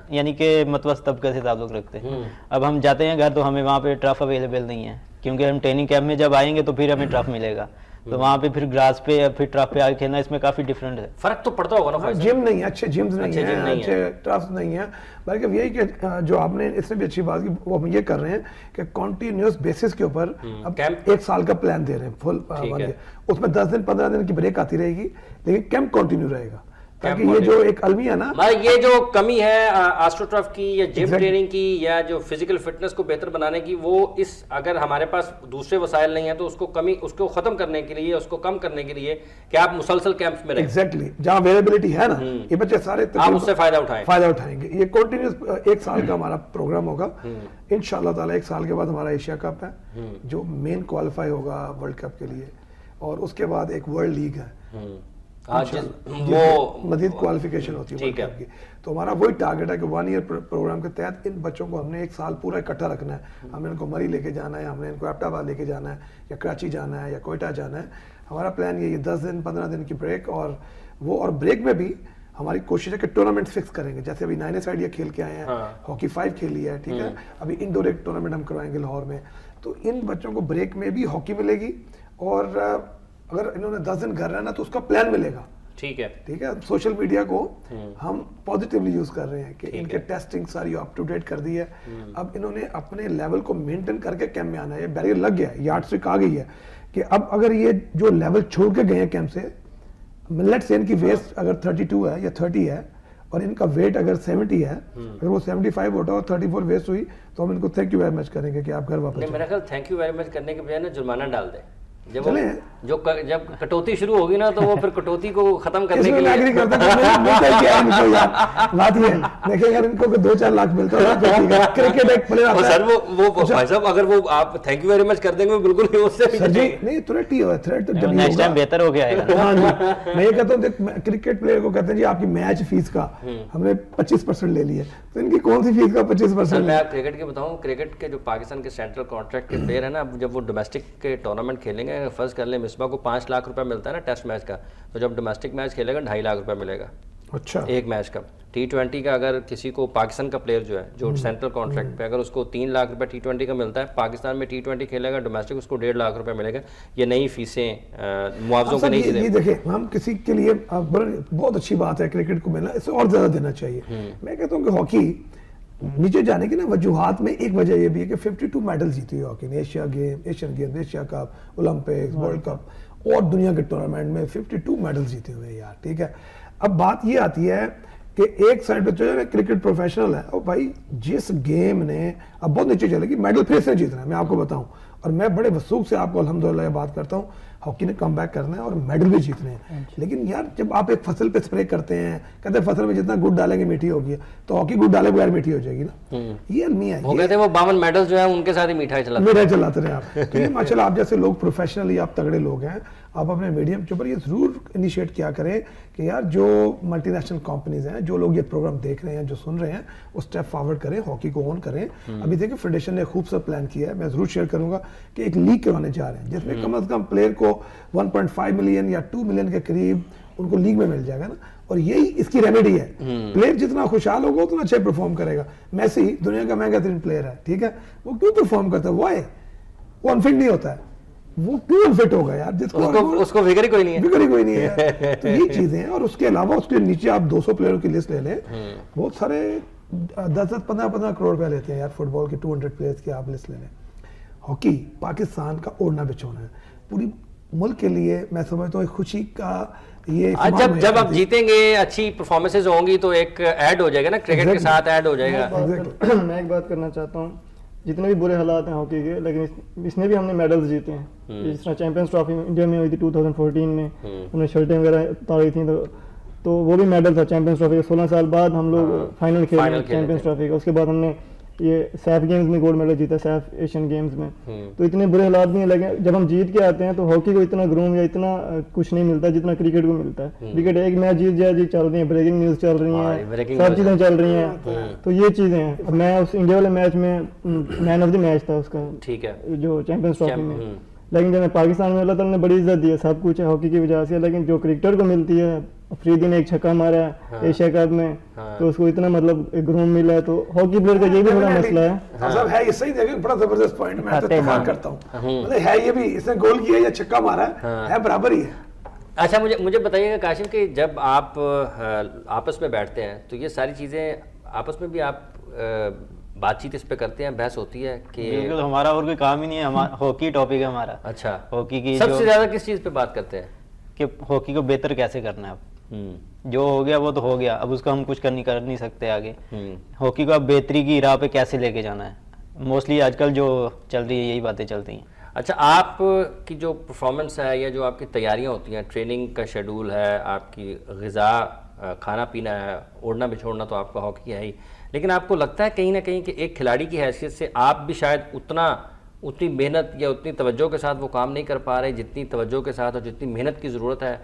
یعنی کہ متوسط طبقے سے تعلق رکھتے ہیں. اب ہم جاتے ہیں گھر تو ہمیں وہاں پہ ٹرف اویلیبل نہیں ہے، کیونکہ ہم ٹریننگ کیمپ میں جب آئیں گے تو پھر ہمیں ٹرف ملے گا، تو وہاں پہ پھر گراس پہ یا پھر ٹرف پہ آ کے کھیلنا اس میں کافی ڈفرینٹ ہے. فرق تو پڑتا ہوگا نا. جم نہیں ہے، اچھے جمز نہیں ہیں، اچھے ٹرف نہیں ہیں، بلکہ یہی کہ جو آپ نے اس نے بھی اچھی بات کی وہ ہم یہ کر رہے ہیں کہ کنٹینیوس بیسس کے اوپر اب 1 سال کا پلان دے رہے ہیں فل. اس میں 10 دن 15 دن کی بریک آتی رہے گی، لیکن کیمپ کنٹینیو رہے گا. تاکہ یہ جو ایک المیہ ہے نا، یہ جو کمی ہے آسٹرو ٹرف کی یا جم ٹریننگ کی یا جو فزیکل فٹنس کو بہتر بنانے کی، وہ اس اگر ہمارے پاس دوسرے وسائل نہیں ہیں تو اس کو ختم کرنے کے لیے، اس کو کم کرنے کے لیے کہ آپ مسلسل کیمپس میں رہیں. ایگزیکٹلی جہاں اویلیبلٹی ہے نا، یہ بچے سارے آپ اس سے فائدہ اٹھائیں گے. یہ کنٹینیوس 1 سال کا ہمارا پروگرام ہوگا انشاءاللہ تعالیٰ. 1 سال کے بعد ہمارا ایشیا کپ ہے جو مین کوالیفائی ہوگا ورلڈ کپ کے لیے، اور اس کے بعد ایک ورلڈ لیگ ہے، وہ مزید کوالیفیکیشن ہوتی ہے ورلڈ کپ کی. تو ہمارا وہی ٹارگیٹ ہے کہ 1 ایئر پروگرام کے تحت ان بچوں کو ہم نے 1 سال پورا اکٹھا رکھنا ہے. ہم نے ان کو مری لے کے جانا ہے، ہم نے ان کو ایبٹ آباد لے کے جانا ہے، یا کراچی جانا ہے، یا کوئٹہ جانا ہے. ہمارا پلان یہ 10 دن 15 دن کی بریک، اور بریک میں بھی ہماری کوشش ہے کہ ٹورنامنٹ فکس کریں گے. جیسے ابھی 9 سائڈ یہ کھیل کے آئے ہیں، ہاکی 5 کھیلی ہے. ٹھیک ہے، ابھی انڈور ایک ٹورنامنٹ ہم کروائیں گے لاہور میں. تو ان بچوں کو بریک میں بھی ہاکی ملے گی، اور اگر انہوں نے 10 دن گھر رہنا تو اس کا پلان ملے گا. ٹھیک ہے. سوشل میڈیا کو ہم پازیٹیولی یوز کر رہے ہیں کہ ان کے ٹیسٹنگ ساری اپ ٹو ڈیٹ کر دی ہے. اب انہوں نے اپنے لیول کو مینٹین کر کے کیمپ میں آنا ہے. یہ بیریئر لگ گیا ہے، یارڈ اسٹک آ گئی ہے کہ اب اگر یہ جو لیول چھوڑ کے گئے ہیں کیمپ سے، لیٹ سے ان کی ویسٹ اگر 32 ہے یا 30 ہے اور ان کا ویٹ اگر 70 ہے، اگر وہ 75 ہوتا اور 34 ویسٹ ہوئی تو ہم ان کو تھینک یو ویری مچ کریں گے کہ آپ گھر واپس. میرا خیال تھینک یو ویری مچ کرنے کے بجائے نا جرمانہ ڈال دیں. جب کٹوتی شروع ہوگی نا تو وہ پھر کٹوتی کو ختم کرنے کے لیے بات یہ دیکھیں اگر ان کو 2-4 لاکھ ملتا ہے کرکٹ ایک پلیئر سر وہ بھائی صاحب اگر وہ آپ تھینک یو ویری مچ کر دیں گے بالکل اس سے نہیں تھریٹ ہی ہوا. تھریٹ تو نیکسٹ ٹائم بہتر ہو گیا ہے. میں یہ کہتا ہوں کرکٹ پلیئر کو کہتے ہیں جی آپ کی میچ فیس کا ہم نے 25% لے لی ہے، تو ان کی کون سی فیس کا 25%؟ میں آپ کرکٹ کے بتاؤں، کرکٹ کے جو پاکستان کے سینٹرل کانٹریکٹ کے پلیئر ہیں نا، جب وہ ڈومیسٹک کے ٹورنامنٹ کھیلیں گے، فرض کر لیں مصباح کو 5 لاکھ روپے ملتا ہے نا ٹیسٹ میچ کا، تو جب ڈومیسٹک میچ کھیلے گا 2.5 لاکھ روپے ملے گا. اچھا، ایک میچ کا. T20 کا اگر کسی کو پاکستان کا پلیئر جو ہے جو سینٹرل کانٹریکٹ پہ اگر اس کو 3 لاکھ روپے T20 کا ملتا ہے، پاکستان میں T20 کھیلے گا ڈومیسٹک اس کو 1.5 لاکھ روپے ملے گا. یہ نئی فیسیں معاوضوں کی نہیں چیزیں. یہ دیکھیں ہم کسی کے لیے بہت اچھی بات ہے کرکٹ کو ملنا، اس سے اور زیادہ دینا چاہیے. میں کہتا ہوں کہ ہاکی نیچے جانے کی نا وجوہات میں ایک وجہ یہ بھی ہے کہ 52 میڈل جیتی ہے ہاکی نے، Asia game, Asian game, Asia cup, Olympics, world cup اور دنیا کے ٹورنامنٹ میں 52 میڈل جیتے ہوئے یار. ٹھیک ہے، اب بات یہ آتی ہے کہ ایک سائڈ پہ جو ہے کرکٹ پروفیشنل ہے اور بھائی جس گیم نے اب بہت نیچے چلے گی میڈل پھر سے جیتنا ہے, میں آپ کو بتاؤں, اور میں بڑے وثوق سے آپ کو الحمدللہ یہ بات کرتا ہوں, ہاکی نے کم بیک کرنا ہے اور میڈل بھی جیتنے ہیں. لیکن یار جب آپ ایک فصل پہ اسپرے کرتے ہیں, کہتے ہیں فصل میں جتنا گڑ ڈالیں گے میٹھی ہوگی, تو ہاکی گڑ ڈالے بغیر میٹھی ہو جائے گی نا. یہ المیہ ہے, وہ کہتے ہیں وہ 52 میڈل جو ہیں ان کے ساتھ ہی مٹھائی چلاتے رہے آپ. تو یہ ماشاءاللہ آپ جیسے لوگ پروفیشنلی آپ تگڑے لوگ ہیں, آپ اپنے میڈیم کے اوپر یہ ضرور انیشیٹ کیا کریں کہ یار جو ملٹی نیشنل کمپنیز ہیں, جو لوگ یہ پروگرام دیکھ رہے ہیں, جو سن رہے ہیں, وہ اسٹیپ فارورڈ کریں, ہاکی کو اون کریں. ابھی دیکھیں فیڈریشن نے خوب سا پلان کیا ہے, میں ضرور شیئر کروں گا کہ ایک لیگ کروانے جا رہے ہیں جس میں کم از کم پلیئر کو 1.5 ملین یا 2 ملین کے قریب ان کو لیگ میں مل جائے گا نا. اور یہی اس کی ریمیڈی ہے. پلیئر جتنا خوشحال ہوگا اتنا اچھا پرفارم کرے گا. میسی دنیا کا مہنگا ترین پلیئر ہے, ٹھیک ہے, وہ کیوں پرفارم کرتا ہے, وائی, وہ انفٹ نہیں ہوتا ہے, وہ کیوں انفٹ ہوگا یار, جس کو اس کو فکر ہی کوئی نہیں ہے. تو یہ چیزیں ہیں. اور اس کے علاوہ اس کے نیچے آپ 200 پلیئروں کی لسٹ لے لیں, بہت سارے 10-15 کروڑ روپے لیتے ہیں یار فٹ بال کے 200 پلیئرز کی آپ لسٹ لے لیں. ہاکی پاکستان کا اوڑھنا بچھونا ہے پوری ملک کے لیے. میں سمجھتا ہوں ایک خوشی کا یہ جب آپ جیتیں گے, اچھی پرفارمنسز ہوں گی تو ایک ایڈ ہو جائے گا نا, کرکٹ کے ساتھ ایڈ ہو جائے گا. میں ایک بات کرنا چاہتا ہوں, جتنے بھی برے حالات ہیں ہاکی کے, لیکن اس میں بھی ہم نے میڈلز جیتے ہیں. جس طرح چیمپئنز ٹرافی انڈیا میں ہوئی تھی 2014 میں, انہوں نے شرٹیں وغیرہ اتاری تھیں, تو وہ بھی میڈل تھا چیمپئنز ٹرافی کا. 16 سال بعد ہم لوگ فائنل کھیلے چیمپئنز ٹرافی کا. اس کے بعد ہم نے یہ سیف گیمز میں گولڈ میڈل جیتا, سیف ایشین گیمز میں. تو اتنے برے حالات نہیں ہیں, لیکن جب ہم جیت کے آتے ہیں تو ہاکی کو اتنا گروم یا اتنا کچھ نہیں ملتا جتنا کرکٹ کو ملتا ہے. کرکٹ ایک میچ جیت جائے جی چل رہی ہیں, بریکنگ نیوز چل رہی ہیں, سب چیزیں چل رہی ہیں. تو یہ چیزیں ہیں. میں اس انڈیا والے میچ میں مین آف دی میچ تھا اس کا, ٹھیک ہے, جو چیمپئنز ٹرافی میں. لیکن جب میں پاکستان میں, اللہ تعالیٰ نے بڑی عزت دی ہے, سب کچھ ہے ہاکی کی وجہ سے. لیکن جو کرکٹر کو ملتی ہے, افریدی نے ایک چھکا مارا ہے ایشیا کپ میں, تو اس کو اتنا مطلب گروم ملا ہے. تو ہاکی پلیئر کا یہ بھی بڑا مسئلہ ہے. صاحب ہے یہ صحیح دیکھیں, بڑا زبردست پوائنٹ میں اتفاق کرتا ہوں. مطلب ہے یہ بھی, اس نے گول کیا یا چھکا مارا ہے برابر ہی ہے. اچھا مجھے بتائیے گا کاشم کہ جب آپ آپس میں بیٹھتے ہیں تو یہ ساری چیزیں آپس میں بھی آپ بات چیت اس پہ کرتے ہیں, بحث ہوتی ہے کہ بالکل ہمارا اور کوئی کام ہی نہیں ہے, ہاکی ٹاپک ہے ہمارا. اچھا, ہاکی کی سب سے زیادہ کس چیز پہ بات کرتے ہیں کہ ہاکی کو بہتر کیسے کرنا ہے. اب جو ہو گیا وہ تو ہو گیا, اب اس کو ہم کچھ کر نہیں سکتے آگے. ہاکی کو اب بہتری کی راہ پہ کیسے لے کے جانا ہے, موسٹلی آج کل جو چل رہی ہے یہی باتیں چلتی ہیں. اچھا, آپ کی جو پرفارمنس ہے یا جو آپ کی تیاریاں ہوتی ہیں, ٹریننگ کا شیڈول ہے, آپ کی غذا, کھانا پینا ہے, اوڑھنا بچھوڑنا تو آپ کا ہاکی ہے ہی, لیکن آپ کو لگتا ہے کہیں نہ کہیں کہ ایک کھلاڑی کی حیثیت سے آپ بھی شاید اتنی محنت یا اتنی توجہ کے ساتھ وہ کام نہیں کر پا رہے جتنی توجہ کے ساتھ اور جتنی محنت کی ضرورت ہے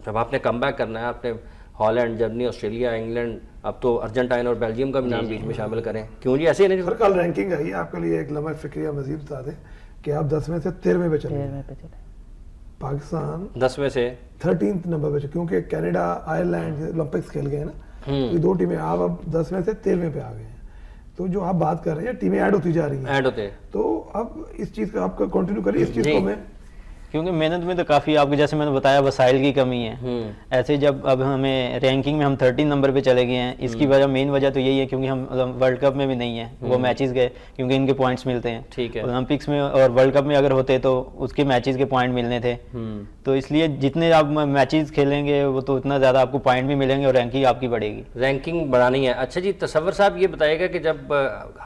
جب آپ نے کم بیک کرنا ہے. آپ نے ہالینڈ, جرمنی, آسٹریلیا, انگلینڈ, اب تو ارجنٹائن اور بیلجیم کا بھی نام بیچ میں شامل کریں, کیوں جی ایسے ہی نہیں؟ سر کل رینکنگ آئی ہے آپ کے لیے, ایک لمحہ فکریہ مزید بتا دیں کہ آپ 10 میں سے 13ویں پہ چلے گئے. پاکستان 10 میں سے 13 نمبر پہ, کیونکہ کینیڈا, آئرلینڈ اولمپکس کھیل گئے نا, یہ 2 ٹیمیں, آپ اب 10 میں سے 13ویں پہ آ گئے ہیں. تو جو آپ بات کر رہے ہیں ٹیمیں ایڈ ہوتی جا رہی ہیں, ایڈ ہوتے, تو اب اس چیز کا آپ کا کنٹینیو کریے اس چیز کو. میں کیونکہ محنت میں تو کافی آپ کو جیسے میں نے بتایا وسائل کی کمی ہے. ایسے جب اب ہمیں رینکنگ میں ہم 13 نمبر پہ چلے گئے ہیں, اس کی وجہ مین وجہ تو یہی ہے کیونکہ ہم ورلڈ کپ میں بھی نہیں ہیں, وہ میچز گئے کیونکہ ان کے پوائنٹس ملتے ہیں. ٹھیک ہے, اولمپکس میں اور ورلڈ کپ میں اگر ہوتے تو اس کے میچز کے پوائنٹ ملنے تھے, تو اس لیے جتنے آپ میچز کھیلیں گے وہ تو اتنا زیادہ آپ کو پوائنٹ بھی ملیں گے اور رینکنگ آپ کی بڑھے گی. رینکنگ بڑھانی ہے. اچھا جی, تصور صاحب یہ بتائیے گا کہ جب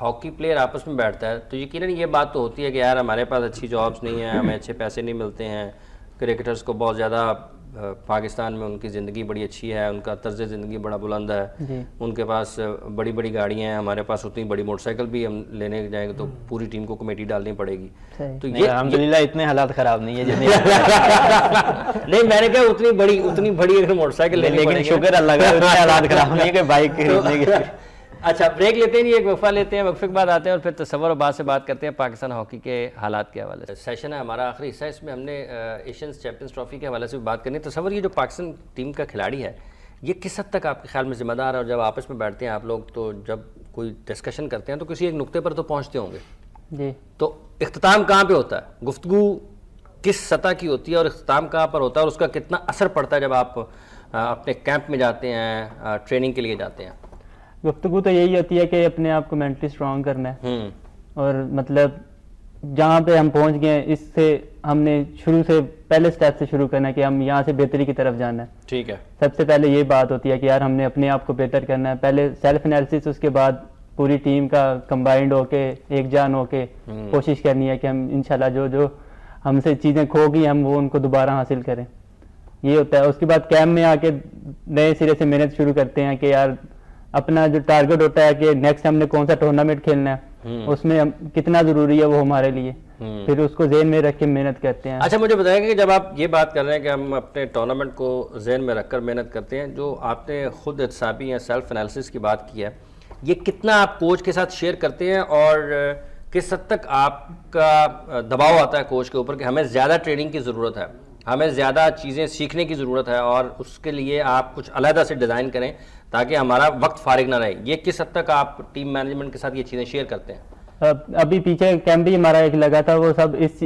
ہاکی پلیئر آپس میں بیٹھتا ہے تو یقیناً یہ بات تو ہوتی ہے کہ یار ہمارے پاس اچھی جابس نہیں ہیں, ہمیں اچھے پیسے نہیں ملتے ہیں, کرکٹرز کو بہت زیادہ پاکستان میں ان کی زندگی بڑی اچھی ہے, ان کا طرز زندگی بڑا بلند ہے, ان کے پاس بڑی بڑی گاڑیاں ہیں, ہمارے پاس اتنی بڑی موٹر سائیکل بھی ہم لینے جائیں گے تو پوری ٹیم کو کمیٹی ڈالنی پڑے گی. تو یہ الحمدللہ اتنے حالات خراب نہیں ہے نہیں, میں نے کہا اتنی بڑی اگر موٹر سائیکل لینی پڑے گی, لیکن شکر اللہ کا اتنے حالات خراب نہیں ہے کہ بائک خریدنے کے. اچھا, بریک لیتے ہیں, ایک وقفہ لیتے ہیں, وقفے کے بعد آتے ہیں اور پھر تصور اور بات سے بات کرتے ہیں پاکستان ہاکی کے حالات کے حوالے سے. سیشن ہے ہمارا آخری حصہ, اس میں ہم نے ایشینز چیمپئنز ٹرافی کے حوالے سے بھی بات کرنی ہے. تصور یہ جو پاکستان ٹیم کا کھلاڑی ہے یہ کس حد تک آپ کے خیال میں ذمہ دار ہے, اور جب آپس میں بیٹھتے ہیں آپ لوگ تو جب کوئی ڈسکشن کرتے ہیں تو کسی ایک نقطے پر تو پہنچتے ہوں گے جی, تو اختتام کہاں پہ ہوتا ہے, گفتگو کس سطح کی ہوتی ہے اور اختتام کہاں پر ہوتا ہے, اور اس کا کتنا اثر پڑتا ہے جب آپ اپنے کیمپ میں جاتے ہیں, ٹریننگ کے لیے جاتے ہیں؟ گفتگو تو یہی ہوتی ہے کہ اپنے آپ کو مینٹلی اسٹرانگ کرنا ہے, اور مطلب جہاں پہ ہم پہنچ گئے اس سے ہم نے شروع سے پہلے سٹیپ سے شروع کرنا ہے کہ ہم یہاں سے بہتری کی طرف جانا ہے. ٹھیک ہے. سب سے پہلے یہ بات ہوتی ہے کہ یار ہم نے اپنے آپ کو بہتر کرنا ہے. پہلے سیلف انالیسس, اس کے بعد پوری ٹیم کا کمبائنڈ ہو کے ایک جان ہو کے کوشش کرنی ہے کہ ہم انشاءاللہ جو ہم سے چیزیں کھو گئی ہم وہ ان کو دوبارہ حاصل کریں. یہ ہوتا ہے. اس کے بعد کیمپ میں آ کے نئے سرے سے محنت شروع کرتے ہیں کہ یار اپنا جو ٹارگٹ ہوتا ہے کہ نیکسٹ ہم نے کون سا ٹورنامنٹ کھیلنا ہے, اس میں کتنا ضروری ہے وہ ہمارے لیے, پھر اس کو ذہن میں رکھ کے محنت کرتے ہیں. اچھا مجھے بتائیں کہ جب آپ یہ بات کر رہے ہیں کہ ہم اپنے ٹورنامنٹ کو ذہن میں رکھ کر محنت کرتے ہیں, جو آپ نے خود احتسابی یا سیلف انالیسس کی بات کی ہے, یہ کتنا آپ کوچ کے ساتھ شیئر کرتے ہیں اور کس حد تک آپ کا دباؤ آتا ہے کوچ کے اوپر کہ ہمیں زیادہ ٹریننگ کی ضرورت ہے, ہمیں زیادہ چیزیں سیکھنے کی ضرورت ہے اور اس کے لیے آپ کچھ علیحدہ سے ڈیزائن کریں تاکہ ہمارا وقت فارغ نہ رہے, یہ کس حد تک آپ ٹیم مینجمنٹ کے ساتھ یہ چیزیں شیئر کرتے ہیں؟ ابھی پیچھے کیمپ بھی ہمارا ایک لگا تھا, وہ سب اس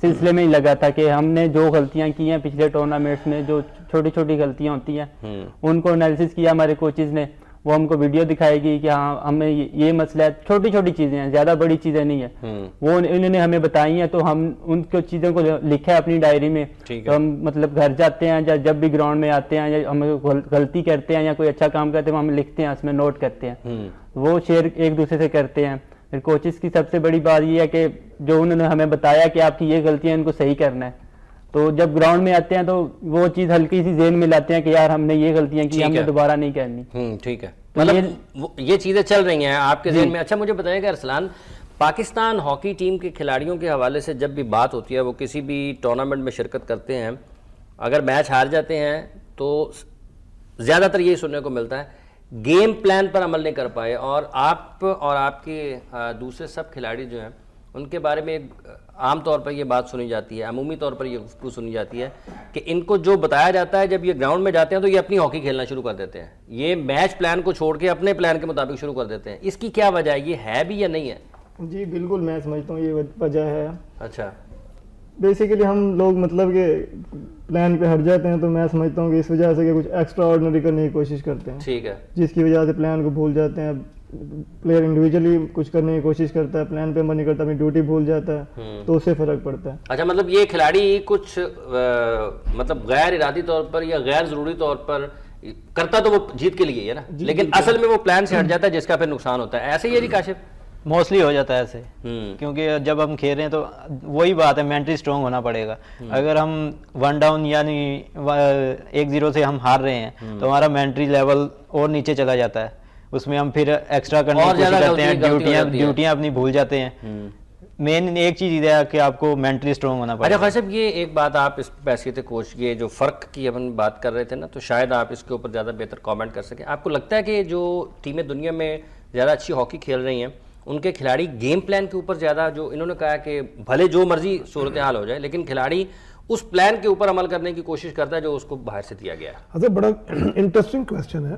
سلسلے میں ہی لگا تھا کہ ہم نے جو غلطیاں کی ہیں پچھلے ٹورنامنٹس میں, جو چھوٹی چھوٹی غلطیاں ہوتی ہیں ان کو انالیسس کیا ہمارے کوچز نے, وہ ہم کو ویڈیو دکھائے گی کہ ہاں ہمیں یہ مسئلہ ہے, چھوٹی چھوٹی چیزیں ہیں, زیادہ بڑی چیزیں نہیں ہیں, وہ انہوں نے ہمیں بتائی ہیں تو ہم ان کو چیزوں کو لکھا ہے اپنی ڈائری میں. تو ہم مطلب گھر جاتے ہیں یا جب بھی گراؤنڈ میں آتے ہیں یا ہم غلطی کرتے ہیں یا کوئی اچھا کام کرتے ہیں ہم لکھتے ہیں, اس میں نوٹ کرتے ہیں, وہ شیئر ایک دوسرے سے کرتے ہیں. پھر کوچز کی سب سے بڑی بات یہ ہے کہ جو انہوں نے ہمیں بتایا کہ آپ کی یہ غلطیاں ان کو صحیح کرنا ہے, تو جب گراؤنڈ میں آتے ہیں تو وہ چیز ہلکی سی ذہن میں لاتے ہیں کہ یار ہم نے یہ غلطیاں کی, ہم نے دوبارہ نہیں کرنی. ٹھیک ہے, مطلب یہ چیزیں چل رہی ہیں آپ کے ذہن میں. اچھا مجھے بتائیں کہ ارسلان, پاکستان ہاکی ٹیم کے کھلاڑیوں کے حوالے سے جب بھی بات ہوتی ہے, وہ کسی بھی ٹورنامنٹ میں شرکت کرتے ہیں, اگر میچ ہار جاتے ہیں تو زیادہ تر یہی سننے کو ملتا ہے گیم پلان پر عمل نہیں کر پائے, اور آپ اور آپ کے دوسرے سب کھلاڑی جو ہیں ان کے بارے میں عام طور پر یہ بات سنی جاتی ہے, عمومی طور پر یہ گفتگو سنی جاتی ہے کہ ان کو جو بتایا جاتا ہے جب یہ گراؤنڈ میں جاتے ہیں تو یہ اپنی ہاکی کھیلنا شروع کر دیتے ہیں, یہ میچ پلان کو چھوڑ کے اپنے پلان کے مطابق شروع کر دیتے ہیں. اس کی کیا وجہ ہے, یہ ہے بھی یا نہیں ہے؟ جی بالکل, میں سمجھتا ہوں یہ وجہ ہے. اچھا, بیسیکلی ہم لوگ مطلب کہ پلان پہ ہٹ جاتے ہیں, تو میں سمجھتا ہوں کہ اس وجہ سے کہ کچھ ایکسٹرا آرڈنری کرنے کی کوشش کرتے ہیں. ٹھیک ہے, جس کی وجہ سے پلان کو بھول جاتے ہیں. پلیئر انڈیویجولی کچھ کرنے کی کوشش کرتا ہے, پلان پہ عمل نہیں کرتا, اپنی ڈیوٹی بھول جاتا ہے, تو اس سے فرق پڑتا ہے. اچھا مطلب یہ کھلاڑی کچھ مطلب غیر ارادی طور پر یا غیر ضروری طور پر کرتا تو وہ جیت کے لیے ہے نا, لیکن اصل میں وہ پلان سے ہٹ جاتا ہے جس کا پھر نقصان ہوتا ہے, ایسے ہی ہے جی کاشف؟ موسٹلی ہو جاتا ہے ایسے, کیونکہ جب ہم کھیل رہے ہیں تو وہی بات ہے, مینٹلی اسٹرانگ ہونا پڑے گا. اگر ہم 1 ڈاؤن یعنی 1-0 سے ہم ہار رہے ہیں تو ہمارا مینٹلی لیول اور نیچے چلا جاتا ہے, اس میں ہم پھر ایکسٹرا کرنے کی کوشش کرتے ہیں, ڈیوٹیاں اپنی بھول جاتے ہیں. مین ایک چیز یہ ہے کہ آپ کو مینٹلی اسٹرانگ ہونا پڑے گا. اچھا خاشب, یہ ایک بات آپ اس بحثیت کوچ, یہ جو فرق کی ہم بات کر رہے تھے نا, تو شاید آپ اس کے اوپر زیادہ بہتر کامنٹ کر سکیں. آپ کو لگتا ہے کہ جو ٹیمیں دنیا میں زیادہ اچھی ہاکی کھیل رہی ہیں ان کے کھلاڑی گیم پلان کے اوپر زیادہ, جو انہوں نے کہا کہ بھلے جو مرضی صورتحال ہو جائے لیکن کھلاڑی اس پلان کے اوپر عمل کرنے کی کوشش کرتا ہے جو اس کو باہر سے دیا گیا ہے؟ حضرت بڑا انٹرسٹنگ کویسچن ہے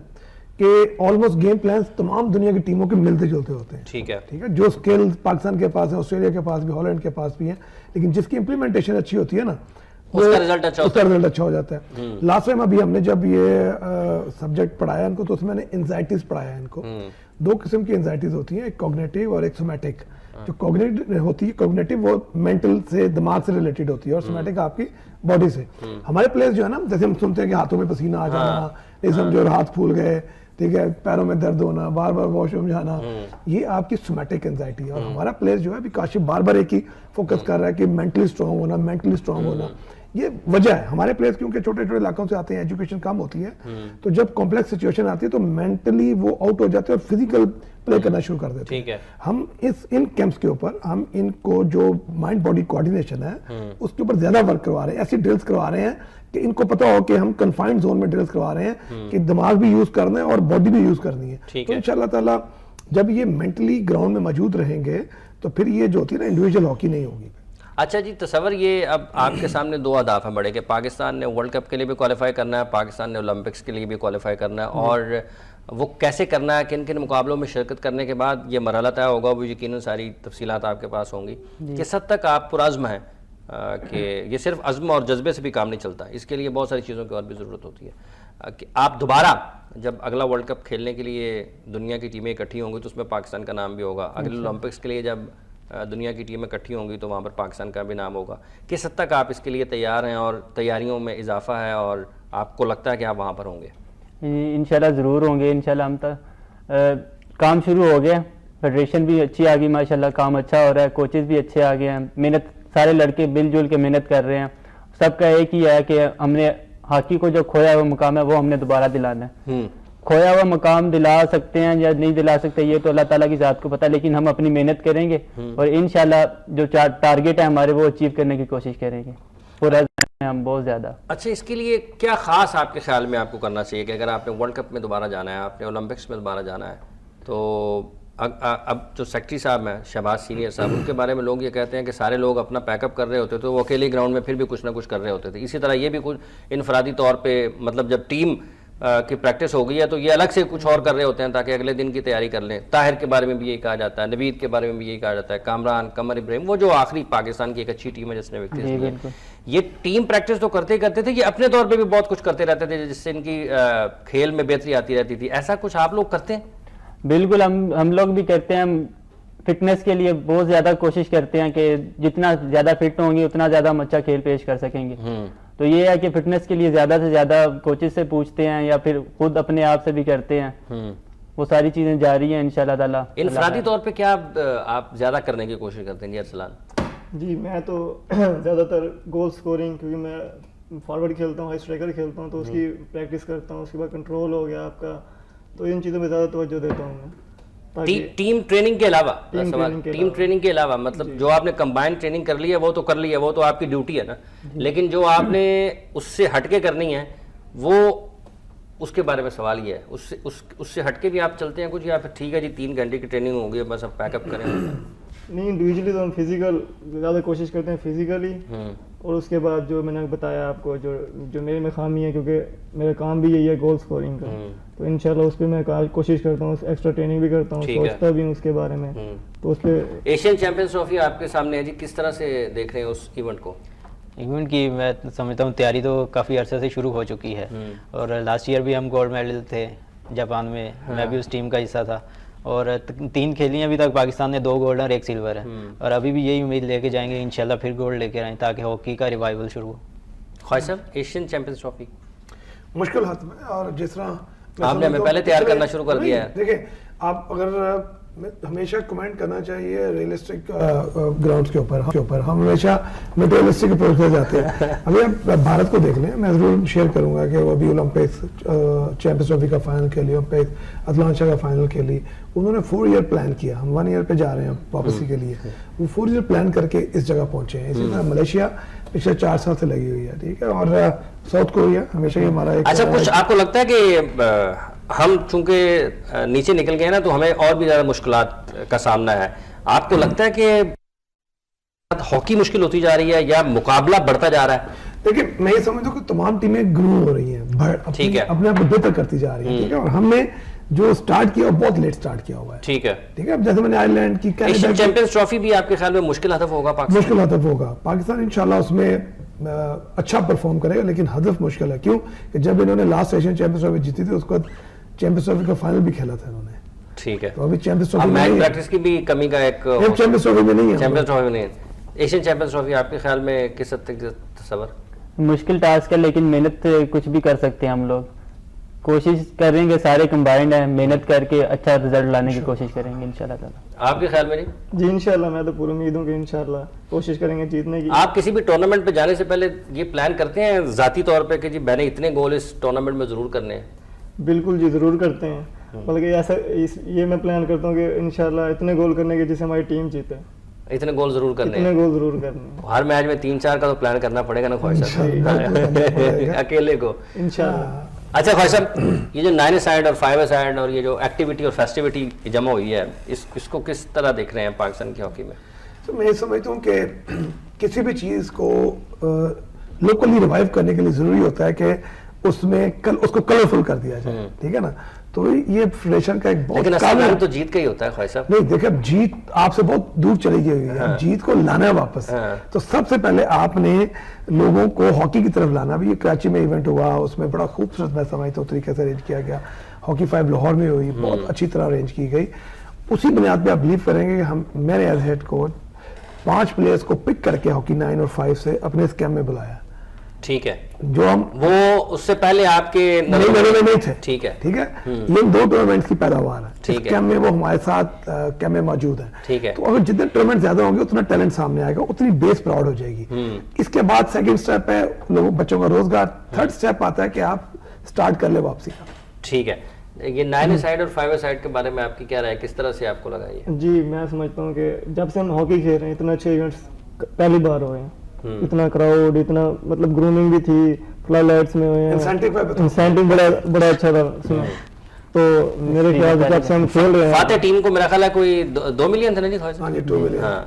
کہ آلموسٹ گیم پلانس تمام دنیا کی ٹیموں کے ملتے جلتے ہوتے ہیں. ٹھیک ہے, ٹھیک ہے, جو اسکل پاکستان کے پاس ہے, آسٹریلیا کے پاس بھی, ہالینڈ کے پاس بھی ہیں, لیکن جس کی امپلیمنٹیشن اچھی ہوتی ہے نا اس کا رزلٹ اچھا ہو جاتا ہے. لاسٹ ٹائم ابھی ہم نے جب یہ سبجیکٹ پڑھایا ان کو تو اس میں نے انزائٹیز پڑھایا ان کو. 2 قسم کی انزائٹیز ہوتی ہیں, ایک کوگنیٹو اور ایک سومیٹک. جو کوگنیٹو ہوتی ہے, کوگنیٹو وہ مینٹل سے, دماغ سے ریلیٹڈ ہوتی ہے, اور سومیٹک آپ کی باڈی سے. ہمارے پلیئرز جو ہے نا, جیسے ہم سنتے ہیں کہ ہاتھوں میں پسینہ آ جانا, نہیں سمجھو ہاتھ پھول گئے, ٹھیک ہے, پیروں میں درد ہونا, بار بار واش روم جانا, یہ آپ کی سومیٹک انزائٹی ہے. اور ہمارا پلیئر جو ہے ابھی کاشف بار بار ایک ہی فوکس کر رہا ہے کہ مینٹلی اسٹرانگ ہونا, یہ وجہ ہے. ہمارے پلیئرز کیونکہ چھوٹے چھوٹے علاقوں سے آتے ہیں, ایجوکیشن کم ہوتی ہے, تو جب کمپلیکس سچویشن آتی ہے تو مینٹلی وہ آؤٹ ہو جاتے ہیں اور فزیکل پلے کرنا شروع کر دیتے ہیں. ہم ان کیمپس کے اوپر ہم ان کو جو مائنڈ باڈی کوآرڈینیشن ہے اس کے اوپر زیادہ ورک کروا رہے ہیں, ایسی ڈرلز کروا رہے ہیں کہ ان کو پتا ہو کہ ہم کنفائنڈ زون میں ڈرلز کروا رہے ہیں کہ دماغ بھی یوز کرنا ہے اور باڈی بھی یوز کرنی ہے. تو انشاءاللہ تعالیٰ جب یہ مینٹلی گراؤنڈ میں موجود رہیں گے تو پھر یہ جو ہوتی ہے نا انڈیویجول ہاکی نہیں ہوگی. اچھا جی, تصور یہ اب آپ کے سامنے 2 اہداف ہیں بڑے کہ پاکستان نے ورلڈ کپ کے لیے بھی کوالیفائی کرنا ہے, پاکستان نے اولمپکس کے لیے بھی کوالیفائی کرنا ہے, اور وہ کیسے کرنا ہے, کن کن مقابلوں میں شرکت کرنے کے بعد یہ مرحلہ طے ہوگا, وہ یقیناً ساری تفصیلات آپ کے پاس ہوں گی. کس حد تک آپ پرعزم ہیں کہ یہ صرف عزم اور جذبے سے بھی کام نہیں چلتا, اس کے لیے بہت ساری چیزوں کی اور بھی ضرورت ہوتی ہے کہ آپ دوبارہ جب اگلا ورلڈ کپ کھیلنے کے لیے دنیا کی ٹیمیں اکٹھی ہوں گی تو اس میں پاکستان کا نام بھی ہوگا, اگلے اولمپکس کے لیے جب دنیا کی ٹیمیں اکٹھی ہوں گی تو وہاں پر پاکستان کا بھی نام ہوگا. کس حد تک آپ اس کے لیے تیار ہیں اور تیاریوں میں اضافہ ہے اور آپ کو لگتا ہے کہ آپ وہاں پر ہوں گے؟ انشاءاللہ ضرور ہوں گے. انشاءاللہ ہم تک کام شروع ہو گیا, فیڈریشن بھی اچھی آ گئی ماشاءاللہ, کام اچھا ہو رہا ہے, کوچز بھی اچھے آ گئے ہیں, محنت سارے لڑکے مل جل کے محنت کر رہے ہیں. سب کا ایک ہی ہے کہ ہم نے ہاکی کو جو کھویا ہوا مقام ہے وہ ہم نے دوبارہ دلانا ہے. کھویا ہوا مقام دلا سکتے ہیں یا نہیں دلا سکتے یہ تو اللہ تعالیٰ کی ذات کو پتہ, لیکن ہم اپنی محنت کریں گے اور انشاءاللہ جو ٹارگیٹ ہے ہمارے وہ اچیو کرنے کی کوشش کریں گے پورا ہم بہت زیادہ. اچھا, اس کے لیے کیا خاص آپ کے خیال میں آپ کو کرنا چاہیے کہ اگر آپ نے ورلڈ کپ میں دوبارہ جانا ہے, آپ نے اولمپکس میں دوبارہ جانا ہے, تو اب جو سیکٹری صاحب ہیں شہباز سینئر صاحب, ان کے بارے میں لوگ یہ کہتے ہیں کہ سارے لوگ اپنا پیک اپ کر رہے ہوتے تھے, وہ اکیلے گراؤنڈ میں پھر بھی کچھ نہ کچھ کر رہے ہوتے تھے. اسی طرح یہ بھی کچھ انفرادی طور پہ مطلب جب ٹیم کی پریکٹس ہو گئی ہے تو یہ الگ سے کچھ اور کر رہے ہوتے ہیں تاکہ اگلے دن کی تیاری کر لیں. طاہر کے بارے میں بھی یہی کہا جاتا ہے, نوید کے بارے میں بھی یہی کہا جاتا ہے, کامران, قمر ابراہیم, وہ جو آخری پاکستان کی ایک اچھی ٹیم ہے جس نے وکٹریز لی ہے, یہ ٹیم پریکٹس تو کرتے ہی کرتے تھے, یہ اپنے طور پہ بھی بہت کچھ کرتے رہتے تھے جس سے ان کی کھیل میں بہتری آتی رہتی تھی. ایسا کچھ آپ لوگ کرتے ہیں؟ بالکل, ہم لوگ بھی کرتے ہیں. ہم فٹنس کے لیے بہت زیادہ کوشش کرتے ہیں کہ جتنا زیادہ فٹ ہوں گے اتنا زیادہ ہم اچھا کھیل پیش کر سکیں گے. تو یہ ہے کہ فٹنس کے لیے زیادہ سے زیادہ کوچز سے پوچھتے ہیں یا پھر خود اپنے آپ سے بھی کرتے ہیں. وہ ساری چیزیں جاری ہیں انشاءاللہ تعالیٰ. انفرادی طور پہ کیا آپ زیادہ کرنے کی کوشش کرتے ہیں ارسلان؟ جی میں تو زیادہ تر گول سکورنگ, کیونکہ میں فارورڈ کھیلتا ہوں, اسٹرائکر کھیلتا ہوں, تو اس کی پریکٹس کرتا ہوں. اس کے بعد کنٹرول ہو گیا آپ کا, تو ان چیزوں میں زیادہ توجہ دیتا ہوں میں. ٹیم ٹریننگ کے علاوہ ٹیم ٹریننگ کے علاوہ مطلب جو آپ نے کمبائن ٹریننگ کر لی ہے وہ تو کر لی ہے, وہ تو آپ کی ڈیوٹی ہے نا, لیکن جو آپ نے اس سے ہٹ کے کرنی ہے وہ اس کے بارے میں سوال یہ ہے, اس سے ہٹ کے بھی آپ چلتے ہیں کچھ, یا پھر ٹھیک ہے جی 3 گھنٹے کی ٹریننگ ہوگی بس اب پیک اپ کریں؟ نہیں, انڈیویجلی تو ہم فزیکل زیادہ کوشش کرتے ہیں فزیکلی, اور اس کے بعد جو میں نے بتایا آپ کو جو میرے میں خامی ہے, کیونکہ میرا کام بھی یہی ہے گول سکورنگ کا, تو انشاءاللہ اس پہ میں کوشش کرتا ہوں, ایکسٹرا ٹریننگ بھی کرتا ہوں, سوچتا بھی ہوں اس کے بارے میں. تو اس پہ ایشین چیمپئنز ٹرافی آپ کے سامنے ہے جی, کس طرح سے دیکھ رہے ہیں اس ایونٹ کو؟ ایونٹ کی میں سمجھتا ہوں تیاری تو کافی عرصے سے شروع ہو چکی ہے, اور لاسٹ ایئر بھی ہم گولڈ میڈل تھے جاپان میں, میں بھی اس ٹیم کا حصہ تھا, اور 3 کھیلی ابھی تک پاکستان نے 2 گولڈ اور 1 سلور ہے, اور ابھی بھی یہی امید لے کے جائیں گے انشاءاللہ پھر گولڈ لے کے آئیں تاکہ ہاکی کا ریوائول شروع ہو. خواہش صاحب, ایشین چیمپئنز ٹرافی مشکل ہاتھ میں, اور جس طرح آپ نے ہمیں پہلے تیار کرنا شروع کر دیا ہے. دیکھیں آپ اگر ہمیشہ کمنٹ کرنا چاہیے ریئلسٹک گراؤنڈز کے اوپر, ہم ہمیشہ میٹریلسٹک اپروچ سے جاتے ہیں. ابھی آپ بھارت کو دیکھ لیں, میں ضرور شیئر کروں گا کہ وہ ابھی اولمپکس چیمپئنز ٹرافی کا فائنل کھیلی, اولمپکس اتلانٹا کا فائنل کھیلی, انہوں نے 4 ایئر پلان کیا, ہم 1 ایئر پہ جا رہے ہیں واپسی کے لیے, وہ 4 ایئر پلان کر کے اس جگہ پہنچے ہیں. اسی طرح ملیشیا پچھلے 4 سال سے لگی ہوئی ہے, ٹھیک ہے, اور ساؤتھ کوریا ہمیشہ ہی ہمارا ایک. اچھا, کچھ آپ کو لگتا ہے کہ ہم چونکہ نیچے نکل گئے نا تو ہمیں اور بھی زیادہ مشکلات کا سامنا ہے, آپ کو لگتا ہے کہ ہاکی مشکل ہوتی جا رہی ہے یا مقابلہ بڑھتا جا رہا ہے؟ دیکھیں میں یہ سمجھتا ہوں کہ تمام ٹیمیں گرو ہو رہی ہیں, اپنے آپ کو بہتر کرتی جا رہی ہیں, ٹھیک ہے, اور ہم نے جو سٹارٹ کیا وہ بہت لیٹ سٹارٹ کیا ہوا ہے, ٹھیک ہے, ٹھیک ہے. اب جیسے میں نے آئرلینڈ کی ایشین چیمپئنز ٹرافی بھی آپ کے خیال میں مشکل ہدف ہوگا پاکستان؟ مشکل ہدف ہوگا, پاکستان انشاءاللہ اس میں اچھا پرفارم کرے گا, لیکن ہدف مشکل ہے. کیوں کہ جب انہوں نے لاسٹ ایشین چیمپئنز ٹرافی جیتی تھی اس کے بعد چیمپئنز ٹرافی کا فائنل بھی کھیلا تھا انہوں نے, ٹھیک ہے, تو ابھی چیمپئنز ٹرافی میں پریکٹس کی بھی کمی کا ایک چیمپئنز ٹرافی میں نہیں ہے, چیمپئنز ٹرافی میں نہیں ہے. ایشین چیمپئنز ٹرافی آپ کے خیال میں کس حد تک تصور؟ مشکل ٹاسک ہے, لیکن محنت سے کچھ بھی کر سکتے ہیں. ہم لوگ کوشش کریں گے, سارے کمبائنڈ ہیں, محنت کر کے اچھا رزلٹ لانے کی کوشش کریں گے انشاءاللہ تعالیٰ. آپ کے خیال میں نہیں؟ جی انشاءاللہ میں تو پوری امید ہوں کہ انشاءاللہ کوشش کریں گے جیتنے کی. آپ کسی بھی ٹورنامنٹ پہ جانے سے پہلے یہ پلان کرتے ہیں ذاتی طور پہ کہ جی میں نے اتنے گول اس ٹورنامنٹ میں ضرور کرنے ہیں؟ بالکل جی, ضرور کرتے ہیں, بلکہ ایسا یہ میں پلان کرتا ہوں کہ انشاءاللہ اتنے گول کرنے کے جس سے ہماری ٹیم جیتے, اتنے گول ضرور کرنے ہیں. اتنے گول ضرور کرنے ہیں. ہر میچ میں 3-4 کا تو پلان کرنا پڑے گا نا خواہش صاحب, اکیلے کو انشاءاللہ. اچھا خواہش صاحب, یہ جو 9 سائڈ اور 5 سائڈ اور یہ جو ایکٹیویٹی اور فیسٹیوٹی جمع ہوئی ہے, اس کو کس طرح دیکھ رہے ہیں پاکستان کی ہاکی میں؟ تو میں سمجھتا ہوں کہ کسی بھی چیز کو لوکلی ریوائیو کرنے کے لیے ضروری ہوتا ہے کہ اس میں اس کو کلرفل کر دیا جائے, ٹھیک ہے نا. تو یہ فیڈریشن کا ایک بہت کام ہے, تو جیت کا ہی ہوتا ہے خواہش صاحب. نہیں دیکھیں, اب جیت آپ سے بہت دور چلی گئی ہوئی ہے, اب جیت کو لانا ہے واپس. تو سب سے پہلے آپ نے لوگوں کو ہاکی کی طرف لانا. بھی یہ کراچی میں ایونٹ ہوا, اس میں بڑا خوبصورت میں سمجھتا ہوں طریقے سے ارینج کیا گیا. ہاکی 5 لاہور میں ہوئی, بہت اچھی طرح ارینج کی گئی, اسی بنیاد پہ آپ بلیو کریں گے کہ میں نے ایز ہیڈ کوچ 5 پلیئرس کو پک کر کے ہاکی 9 اور 5 سے اپنے اس کیمپ میں بلایا. ٹھیک ہے, جو ہم وہ اس سے پہلے آپ کے نہیں تھے. ٹھیک ہے, ٹھیک ہے, یہ 2 ٹورنامنٹس کی پیداوار ہے. ٹھیک اس ہے. کیمپ میں وہ ہمارے ساتھ کیمپ میں موجود ہیں. ٹھیک ہے. تو اگر جتنے ٹورنامنٹ زیادہ ہوں گے اتنا ٹیلنٹ سامنے آئے گا, اتنی بیس پراؤڈ ہو جائے گی. اس کے بعد سیکنڈ سٹیپ ہے لوگوں بچوں کا روزگار. تھرڈ سٹیپ آتا ہے کہ آپ سٹارٹ کر لیں واپسی کا. ٹھیک ہے, یہ 9 سائڈ اور 5 سائڈ کے بارے میں آپ کی کیا رائے, کس طرح سے آپ کو لگا یہ؟ جی میں سمجھتا ہوں کہ جب سے ہم ہاکی کھیل رہے ہیں اتنا اچھے ایونٹس پہلی بار ہوئے ہیں. اتنا کراؤڈ, اتنا مطلب گرومنگ بھی تھی, فلڈ لائٹس میں ہوئے ہیں, انسینٹیو بڑا اچھا تھا اس میں. تو میرے خیال سے جب سے ہم کھیل رہے ہیں فاتح ٹیم کو میرا خیال ہے کوئی 2 ملین تھا نہیں خواہش. ہاں جی 2 ملین. ہاں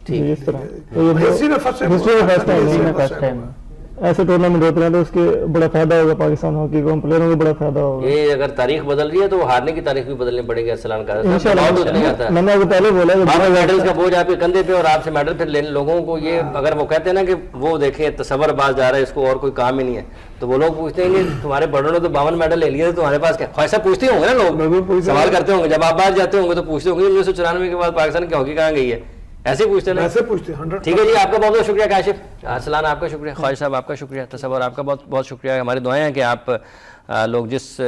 ٹھیک, اس طرح ہسٹری میں فرسٹ ٹائم ایسے ٹورنامنٹ ہوتے ہیں تو اس کے بڑا فائدہ ہوگا پاکستان ہاکی کو, پلیئروں کو بڑا فائدہ ہوگا. یہ اگر تاریخ بدل رہی ہے تو ہارنے کی تاریخ بھی بدلنی پڑے گی. ارسلان کا میں نے ابھی پہلے بولا میڈل کا بوجھ آپ کے کندھے پہ, اور آپ سے میڈل پھر لینے لوگوں کو یہ اگر وہ کہتے ہیں نا کہ وہ دیکھیں تصور باز جا رہا ہے, اس کو اور کوئی کام ہی نہیں ہے, تو وہ لوگ پوچھتے ہیں کہ تمہارے بڑوں نے تو 52 میڈل لے لیے تھے, تمہارے پاس کیا؟ خواہشہ پوچھتے ہوں گے نا لوگ, سوال کرتے ہوں گے جب آپ باہر جاتے ہوں گے تو پوچھتے ہوں گے 1994 کے بعد پاکستان کی ہاکی کہاں گئی ہے, ایسے پوچھتے ہیں. ٹھیک ہے جی, آپ کا بہت بہت شکریہ کاشف. ارسلان آپ کا شکریہ, خواہش صاحب آپ کا شکریہ, تصور آپ کا بہت بہت شکریہ. ہماری دعائیں ہیں کہ آپ لوگ جس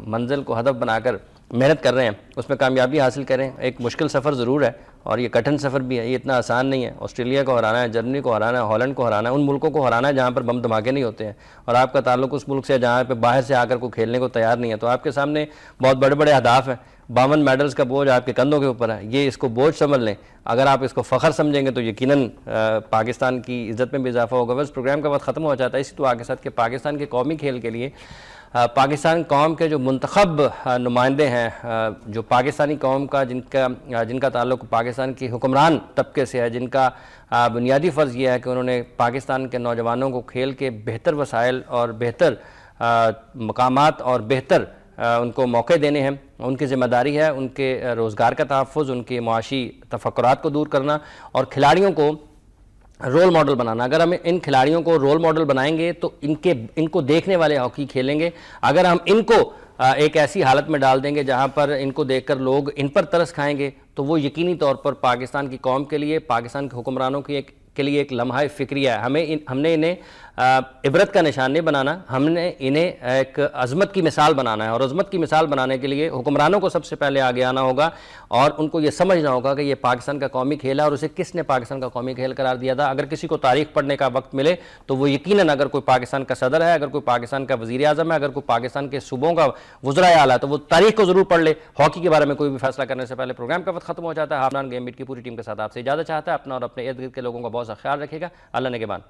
منزل کو ہدف بنا کر محنت کر رہے ہیں اس میں کامیابی حاصل کریں. ایک مشکل سفر ضرور ہے اور یہ کٹھن سفر بھی ہے, یہ اتنا آسان نہیں ہے. آسٹریلیا کو ہرانا ہے, جرمنی کو ہرانا ہے, ہالینڈ کو ہرانا ہے, ان ملکوں کو ہرانا ہے جہاں پر بم دھماکے نہیں ہوتے ہیں, اور آپ کا تعلق اس ملک سے ہے جہاں پہ باہر سے آ کر کوئی کھیلنے کو تیار نہیں ہے. تو آپ کے سامنے بہت بڑے بڑے اہداف ہیں. 52 میڈلز کا بوجھ آپ کے کندھوں کے اوپر ہے, یہ اس کو بوجھ سمجھ لیں. اگر آپ اس کو فخر سمجھیں گے تو یقیناً پاکستان کی عزت میں بھی اضافہ ہوگا. بس پروگرام کا وقت ختم ہو جاتا ہے. اسی دعا کے ساتھ کہ پاکستان کے قومی کھیل کے لیے پاکستان قوم کے جو منتخب نمائندے ہیں, جو پاکستانی قوم کا جن کا تعلق پاکستان کی حکمران طبقے سے ہے, جن کا بنیادی فرض یہ ہے کہ انہوں نے پاکستان کے نوجوانوں کو کھیل کے بہتر وسائل اور بہتر مقامات اور بہتر ان کو موقع دینے ہیں. ان کی ذمہ داری ہے ان کے روزگار کا تحفظ, ان کے معاشی تفکرات کو دور کرنا اور کھلاڑیوں کو رول ماڈل بنانا. اگر ہم ان کھلاڑیوں کو رول ماڈل بنائیں گے تو ان کو دیکھنے والے ہاکی کھیلیں گے. اگر ہم ان کو ایک ایسی حالت میں ڈال دیں گے جہاں پر ان کو دیکھ کر لوگ ان پر ترس کھائیں گے تو وہ یقینی طور پر پاکستان کی قوم کے لیے, پاکستان کے حکمرانوں کے لیے ایک لمحہ فکریہ ہے. ہم نے انہیں عبرت کا نشان نہیں بنانا, ہم نے انہیں ایک عظمت کی مثال بنانا ہے. اور عظمت کی مثال بنانے کے لیے حکمرانوں کو سب سے پہلے آگے آنا ہوگا اور ان کو یہ سمجھنا ہوگا کہ یہ پاکستان کا قومی کھیل ہے اور اسے کس نے پاکستان کا قومی کھیل قرار دیا تھا. اگر کسی کو تاریخ پڑھنے کا وقت ملے تو وہ یقیناً اگر کوئی پاکستان کا صدر ہے, اگر کوئی پاکستان کا وزیر اعظم ہے, اگر کوئی پاکستان کے صوبوں کا وزراء اعلیٰ ہے تو وہ تاریخ کو ضرور پڑھ لے. ہاکی کے بارے میں کوئی بھی فیصلہ کرنے سے پہلے. پروگرام کا وقت ختم ہو جاتا ہے. حافظان گیم بیٹ کی پوری ٹیم کے ساتھ آپ سے اجازت چاہتا ہے. اپنا اور اپنے ارد گرد کے لوگوں کا بہت سا خیال رکھیے گا. اللہ نگہبان.